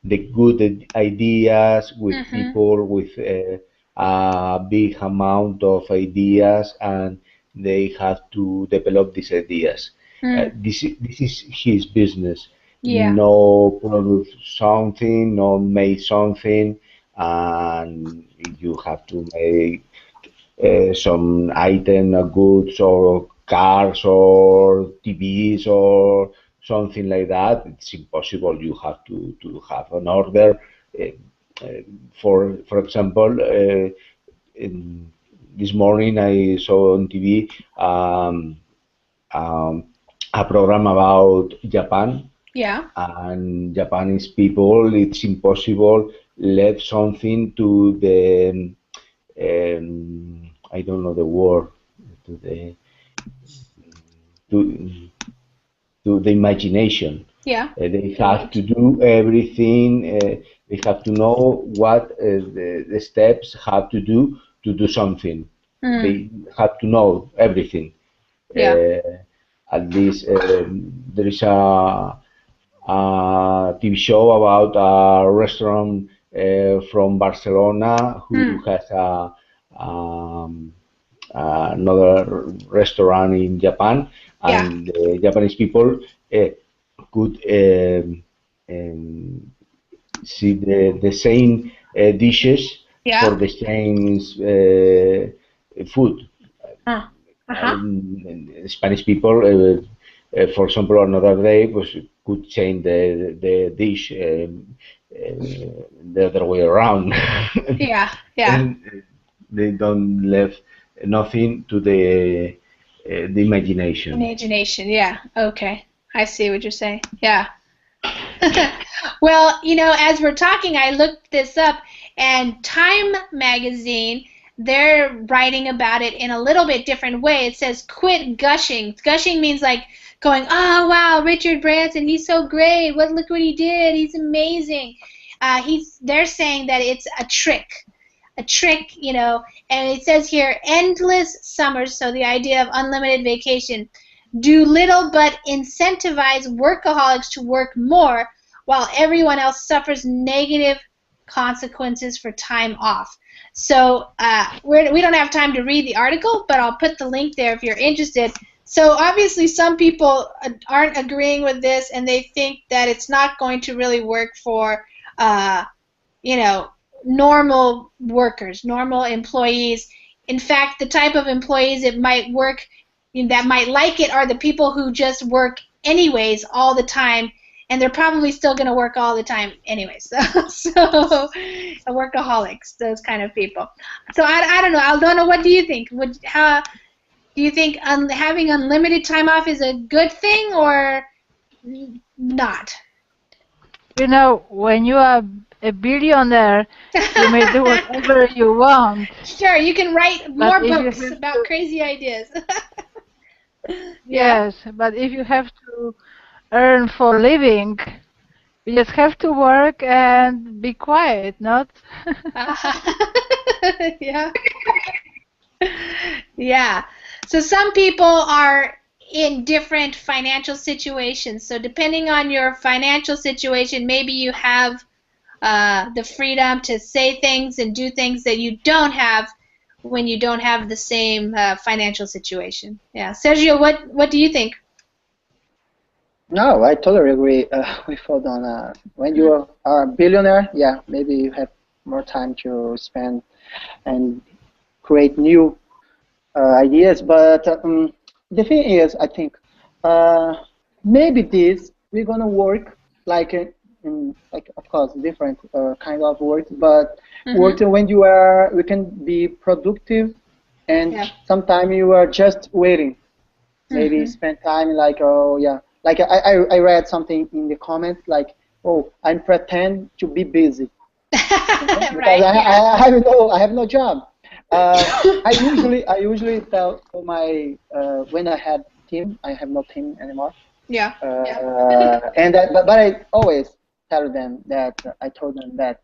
good ideas, with people with a big amount of ideas, and they have to develop these ideas. This is his business.
Yeah.
No produce something, no make something, and you have to make some item, goods or cars or TVs or something like that. It's impossible. You have to have an order. For example, this morning I saw on TV a program about Japan.
Yeah.
And Japanese people, it's impossible left something to the I don't know the word, to the imagination.
Yeah.
They have to do everything. They have to know what the steps have to do something. They have to know everything.
Yeah.
At least there is a TV show about a restaurant from Barcelona who has another restaurant in Japan, and the Japanese people could see the same dishes for the same food. Spanish people, for example, another day could change the dish the other way around.
Yeah.
And they don't leave nothing to the imagination.
Imagination, yeah. Okay. I see what you're saying. Yeah. Well, as we're talking, I looked this up, and Time magazine they're writing about it in a little bit different way. It says, quit gushing. Gushing means like going, oh, wow, Richard Branson, he's so great. Look what he did. He's amazing. They're saying that it's a trick, you know, and it says here, endless summers, so the idea of unlimited vacation, do little but incentivize workaholics to work more while everyone else suffers negative consequences for time off. So we don't have time to read the article, but I'll put the link there if you're interested. So obviously some people aren't agreeing with this, and they think that it's not going to really work for, you know, normal workers, normal employees. In fact, the type of employees it might work, that might like it, are the people who just work anyways all the time, and they're probably still going to work all the time anyway. So workaholics, those kind of people. So I don't know. Aldona, what do you think? How do you think having unlimited time off is a good thing or not?
You know, when you are a billionaire, you may do whatever you want.
Sure, you can write more books about crazy ideas.
Yes, but if you have to earn for a living, you just have to work and be quiet, not?
Yeah. Yeah. So some people are in different financial situations. So depending on your financial situation, maybe you have the freedom to say things and do things that you don't have when you don't have the same financial situation. Yeah. Sergio, what do you think?
No, I totally agree with Aldona. When you are a billionaire, yeah, maybe you have more time to spend and create new ideas. But the thing is, I think maybe we're gonna work like like, of course, different kind of work, but working when we can be productive, and sometimes you are just waiting. Maybe spend time like, oh yeah, like I read something in the comments like, oh, I'm pretend to be busy because
Right,
I have no job. I usually tell my when I had team, I have no team anymore.
Yeah.
And but I always tell them that I told them that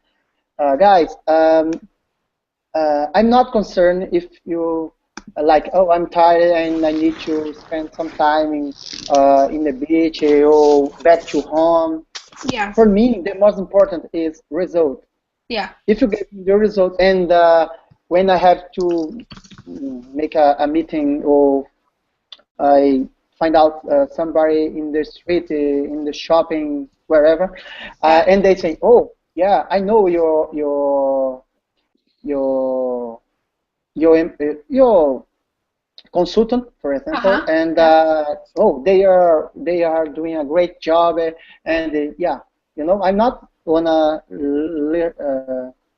guys, I'm not concerned if you like, oh, I'm tired and I need to spend some time in the beach or back to home.
Yeah.
For me, the most important is result.
Yeah.
If you get the result, and when I have to make a meeting or I find out somebody in the street, in the shopping, wherever, and they say, oh, yeah, I know your consultant, for example, and oh, they are doing a great job, and yeah, you know, I'm not gonna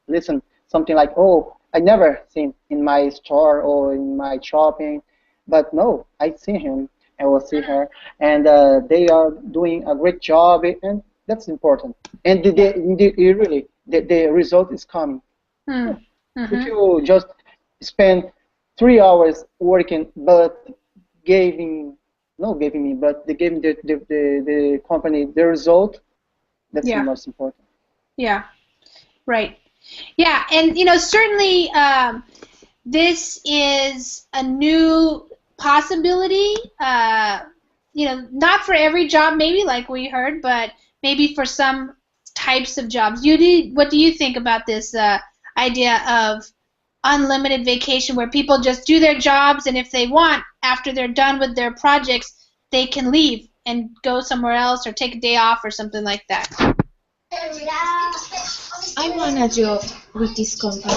listen something like, oh, I never seen in my store or in my shopping, but no, I see him, I will see her, and they are doing a great job, and that's important, and really the result is coming. If you just spend 3 hours working, but giving the company the result, that's the most important.
Yeah, right. Yeah, and you know, certainly this is a new possibility. You know, not for every job, maybe like we heard, but maybe for some types of jobs. What do you think about this idea of unlimited vacation, where people just do their jobs, and if they want, after they're done with their projects, they can leave and go somewhere else or take a day off or something like that?
I want a job with this company.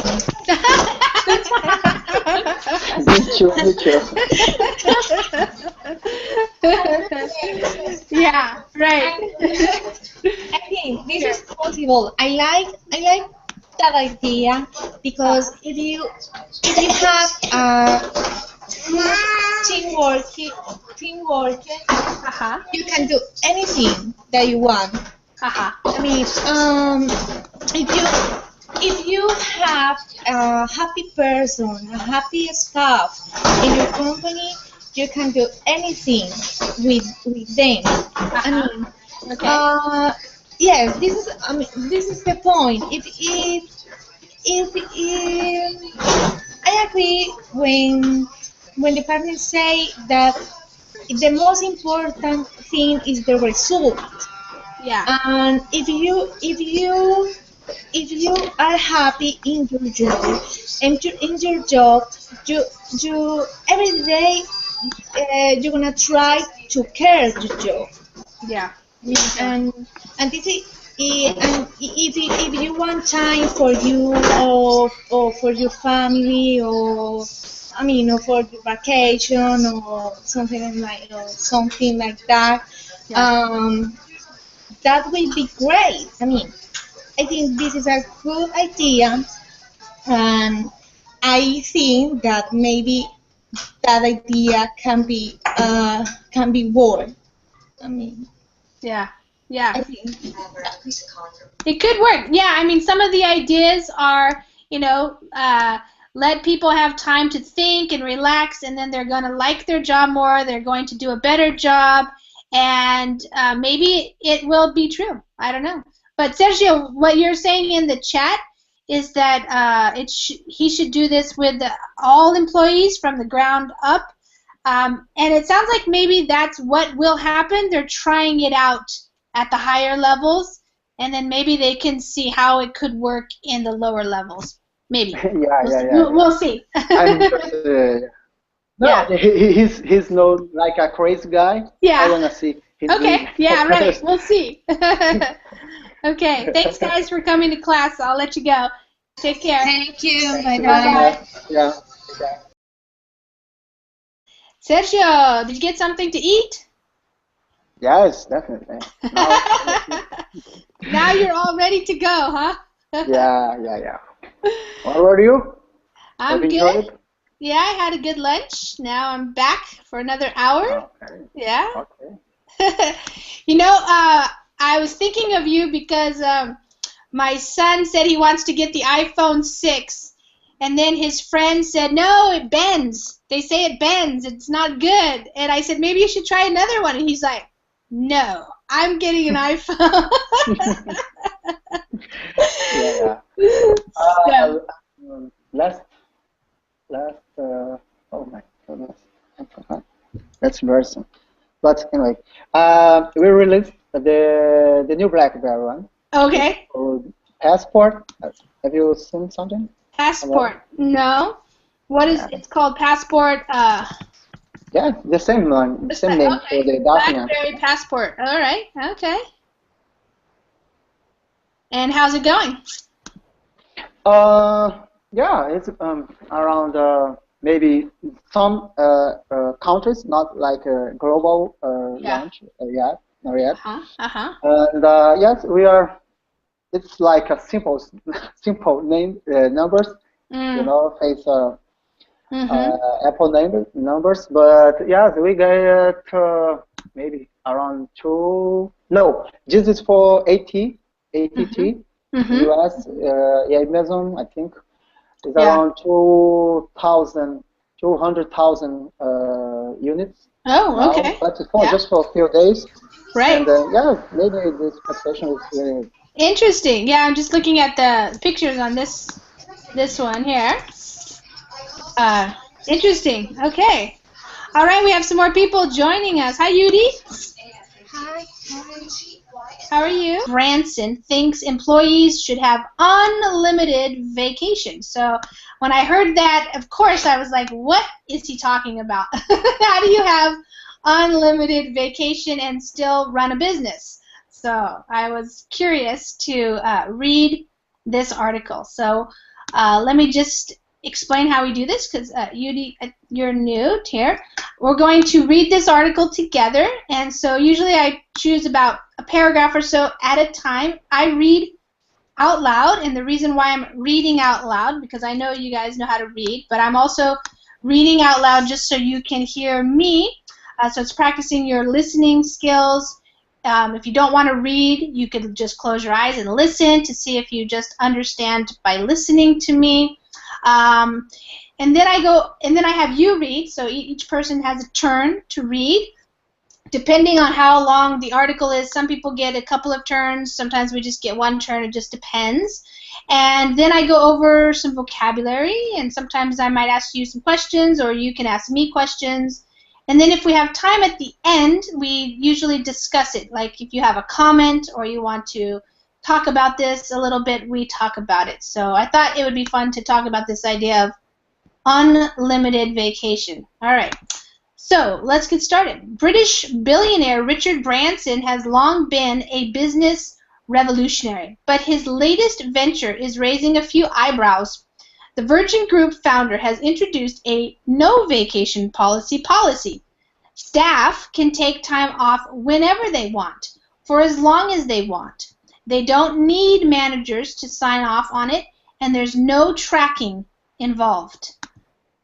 Me too.
Yeah, right.
I think this is possible. I like that idea because if you have teamwork, you can do anything that you want. I mean, if you have a happy person, a happy staff in your company, you can do anything with them. I mean,
Okay.
yes, this is the point. If I agree when the partners say that the most important thing is the result.
Yeah.
And if you are happy in your job, and in your job, you every day you're gonna try to care your job.
Yeah.
And this is and if you want time for you or for your family or I mean or for your vacation or something like that, that will be great. I mean, I think this is a good idea, and I think that maybe that idea can be worked. I mean,
Yeah. Yeah.
I think.
It could work. Yeah, I mean, some of the ideas are, let people have time to think and relax, and then they're going to like their job more. They're going to do a better job, and maybe it will be true. I don't know. But Sergio, what you're saying in the chat is that he should do this with all employees from the ground up, and it sounds like maybe that's what will happen. They're trying it out at the higher levels, and then maybe they can see how it could work in the lower levels. Maybe. We'll see.
I'm interested. No,
Yeah.
he's not like a crazy guy.
Yeah.
I wanna see. His
Okay.
video.
Yeah. Right. We'll see. Okay. Thanks, guys, for coming to class. I'll let you go. Take care.
Thank you.
Thank
Bye
you.
bye.
Yeah.
Sergio, did you get something to eat?
Yes, definitely.
Now you're all ready to go, huh?
Yeah. What about you?
I'm
Have you
good.
enjoyed?
Yeah, I had a good lunch. Now I'm back for another hour.
Okay.
Yeah.
Okay.
I was thinking of you because my son said he wants to get the iPhone 6, and then his friend said, no, it bends. They say it bends. It's not good. And I said, maybe you should try another one. And he's like, no, I'm getting an iPhone.
Yeah.
So,
Last. Oh my goodness, I forgot. That's version. But anyway, we released the new BlackBerry one.
okay.
Called Passport. Have you seen something?
Passport. No. What is it's called? Passport.
Yeah, the same one, same name for the document.
BlackBerry Passport. All right. Okay. And how's it going?
Yeah, it's around maybe some countries, not like a global launch yet, not yet. And yes, we are. It's like a simple name numbers. You know, face Apple numbers, but yes, we get maybe around this is for ATT. US, Amazon, I think, is around 200,000 units.
Oh, okay.
But it's just for a few days.
Right.
And yeah, maybe this presentation is really
interesting. Yeah, I'm just looking at the pictures on this one here. Interesting. Okay. All right, we have some more people joining us. Hi, Yudi.
Hi.
How are you? Branson thinks employees should have unlimited vacation. So when I heard that, of course, I was like, what is he talking about? How do you have unlimited vacation and still run a business? So I was curious to read this article. So let me just explain how we do this, because you're new here. We're going to read this article together, and so usually I choose about a paragraph or so at a time. I read out loud, and the reason why I'm reading out loud, because I know you guys know how to read, but I'm also reading out loud just so you can hear me. So it's practicing your listening skills. If you don't want to read, you could just close your eyes and listen to see if you just understand by listening to me. And then I have you read. So each person has a turn to read. Depending on how long the article is, some people get a couple of turns. Sometimes we just get one turn. It just depends. And then I go over some vocabulary, and sometimes I might ask you some questions, or you can ask me questions. And then if we have time at the end, we usually discuss it. Like if you have a comment or you want to talk about this a little bit, we talk about it. So I thought it would be fun to talk about this idea of unlimited vacation. All right. So let's get started. British billionaire Richard Branson has long been a business revolutionary, but his latest venture is raising a few eyebrows. The Virgin Group founder has introduced a no-vacation policy. Staff can take time off whenever they want, for as long as they want. They don't need managers to sign off on it, and there's no tracking involved.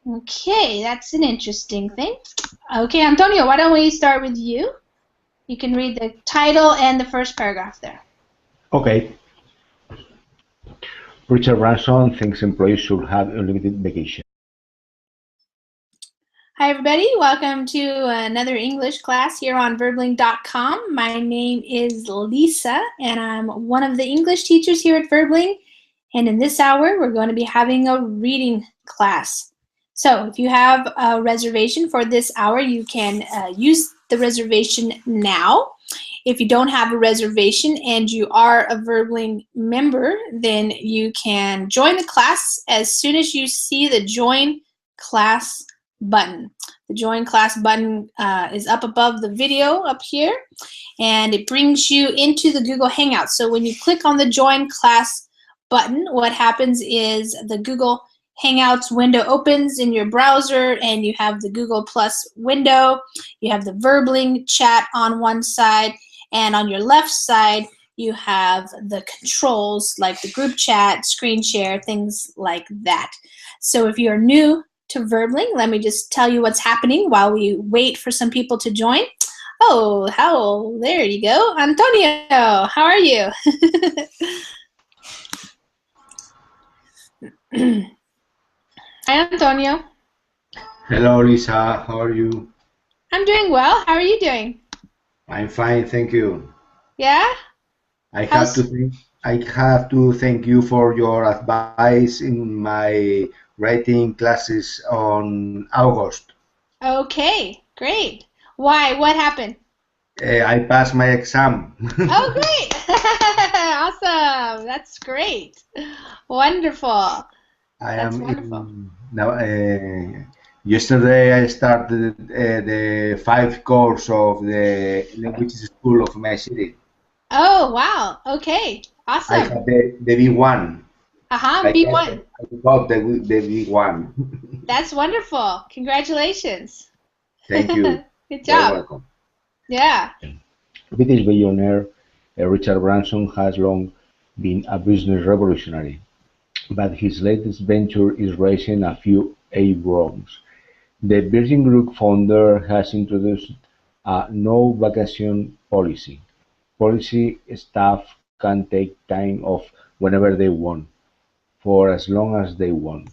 Okay, that's an interesting thing. Okay, Antonio, why don't we start with you? You can read the title and the first paragraph there.
Okay. Richard Branson thinks employees should have unlimited vacation.
Hi, everybody. Welcome to another English class here on Verbling.com. My name is Lisa, and I'm one of the English teachers here at Verbling. And in this hour, we're going to be having a reading class. So if you have a reservation for this hour, you can use the reservation now. If you don't have a reservation and you are a Verbling member, then you can join the class as soon as you see the Join Class button. The Join Class button is up above the video up here, and it brings you into the Google Hangouts. So when you click on the Join Class button, what happens is the Google Hangouts window opens in your browser, and you have the Google Plus window. You have the Verbling chat on one side, and on your left side, you have the controls like the group chat, screen share, things like that. So if you're new to Verbling, let me just tell you what's happening while we wait for some people to join. Oh, there you go. Antonio, how are you? Hi, Antonio.
Hello, Lisa. How are you?
I'm doing well. How are you doing?
I'm fine, thank you.
Yeah?
I have to thank you for your advice in my writing classes on August.
Okay, great. Why? What happened?
I passed my exam.
Oh, great. Awesome. That's great. Wonderful. That's wonderful.
Now, yesterday I started the 5th course of the language school of my city.
Oh, wow. Okay. Awesome.
I have the B1.
B1.
I got the B1.
That's wonderful. Congratulations.
Thank you.
Good job.
You're welcome.
Yeah.
British billionaire Richard Branson has long been a business revolutionary, but his latest venture is raising a few eyebrows. The Virgin Group founder has introduced a no-vacation policy. Staff can take time off whenever they want, for as long as they want.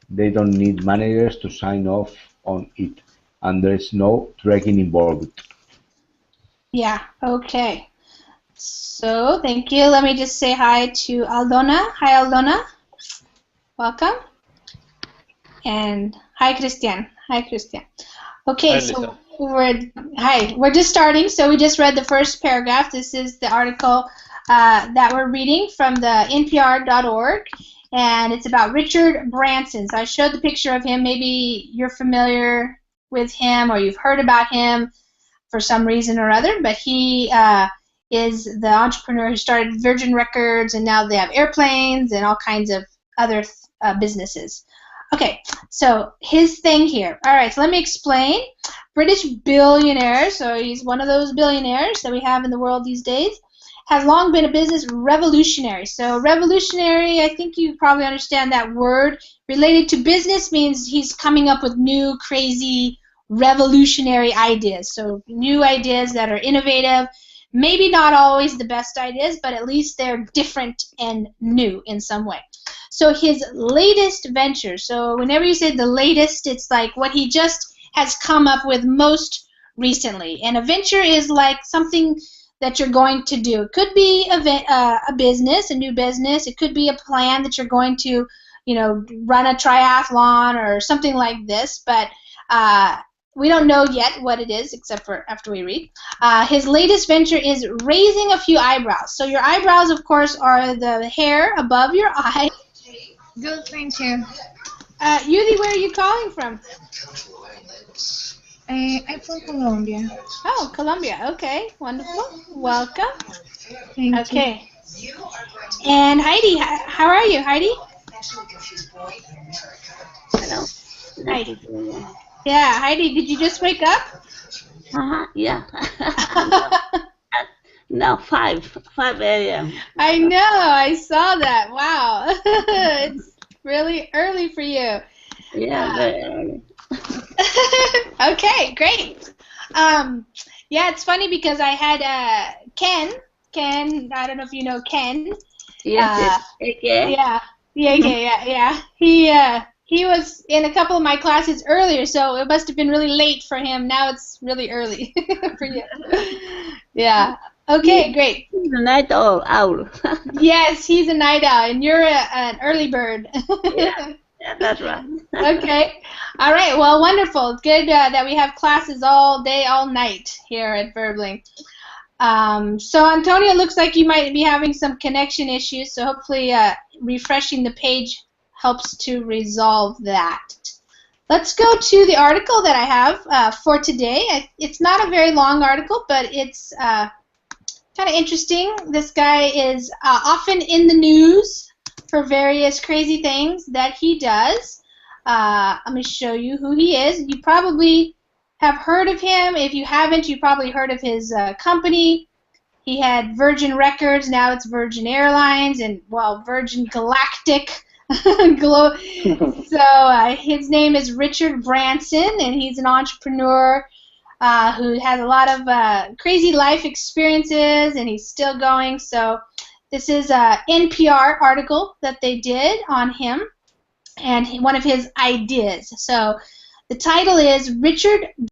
They don't need managers to sign off on it, and there's no tracking involved.
Yeah, okay. So, thank you. Let me just say hi to Aldona. Hi, Aldona. Welcome. And hi, Christian. Hi, Christian. Okay,
Hi,
so we're just starting. So we just read the first paragraph. This is the article that we're reading from the NPR.org, and it's about Richard Branson. So I showed the picture of him. Maybe you're familiar with him or you've heard about him for some reason or other, but he is the entrepreneur who started Virgin Records, and now they have airplanes and all kinds of other businesses. Okay, so his thing here. All right, so let me explain. British billionaire, so he's one of those billionaires that we have in the world these days, has long been a business revolutionary. So revolutionary, I think you probably understand that word. Related to business means he's coming up with new, crazy, revolutionary ideas. So new ideas that are innovative, maybe not always the best ideas, but at least they're different and new in some way. So his latest venture. So whenever you say the latest, it's like what he just has come up with most recently. And a venture is like something that you're going to do. It could be a business, a new business. It could be a plan that you're going to, run a triathlon or something like this. But we don't know yet what it is, except for after we read. His latest venture is raising a few eyebrows. So your eyebrows, of course, are the hair above your eye.
Good, thank you.
Yudi, where are you calling from?
I'm from Colombia.
Oh, Colombia. Okay, wonderful. Welcome.
Thank
Okay. And Heidi, how are you, Heidi?
Hello.
Heidi. Yeah, Heidi, did you just wake up?
Yeah. No, 5 a.m.
I know, I saw that. Wow. It's really early for you.
Yeah, very early.
Okay, great. Yeah, it's funny because I had Ken, I don't know if you know Ken.
Yes, okay.
Yeah. He was in a couple of my classes earlier, so it must have been really late for him. Now it's really early for you. Yeah. Okay, great.
He's a night owl.
Yes, he's a night owl, and you're an early bird.
Yeah, that's right.
Okay. All right. Well, wonderful. Good that we have classes all day, all night here at Verbling. So, Antonio, looks like you might be having some connection issues, so hopefully refreshing the page helps to resolve that. Let's go to the article that I have for today. It's not a very long article, but it's kind of interesting. This guy is often in the news for various crazy things that he does. Let me show you who he is. You probably have heard of him. If you haven't, you probably heard of his company. He had Virgin Records, now it's Virgin Airlines, and, well, Virgin Galactic. So his name is Richard Branson, and he's an entrepreneur who has a lot of crazy life experiences, and he's still going. So this is an NPR article that they did on him and one of his ideas. So the title is Richard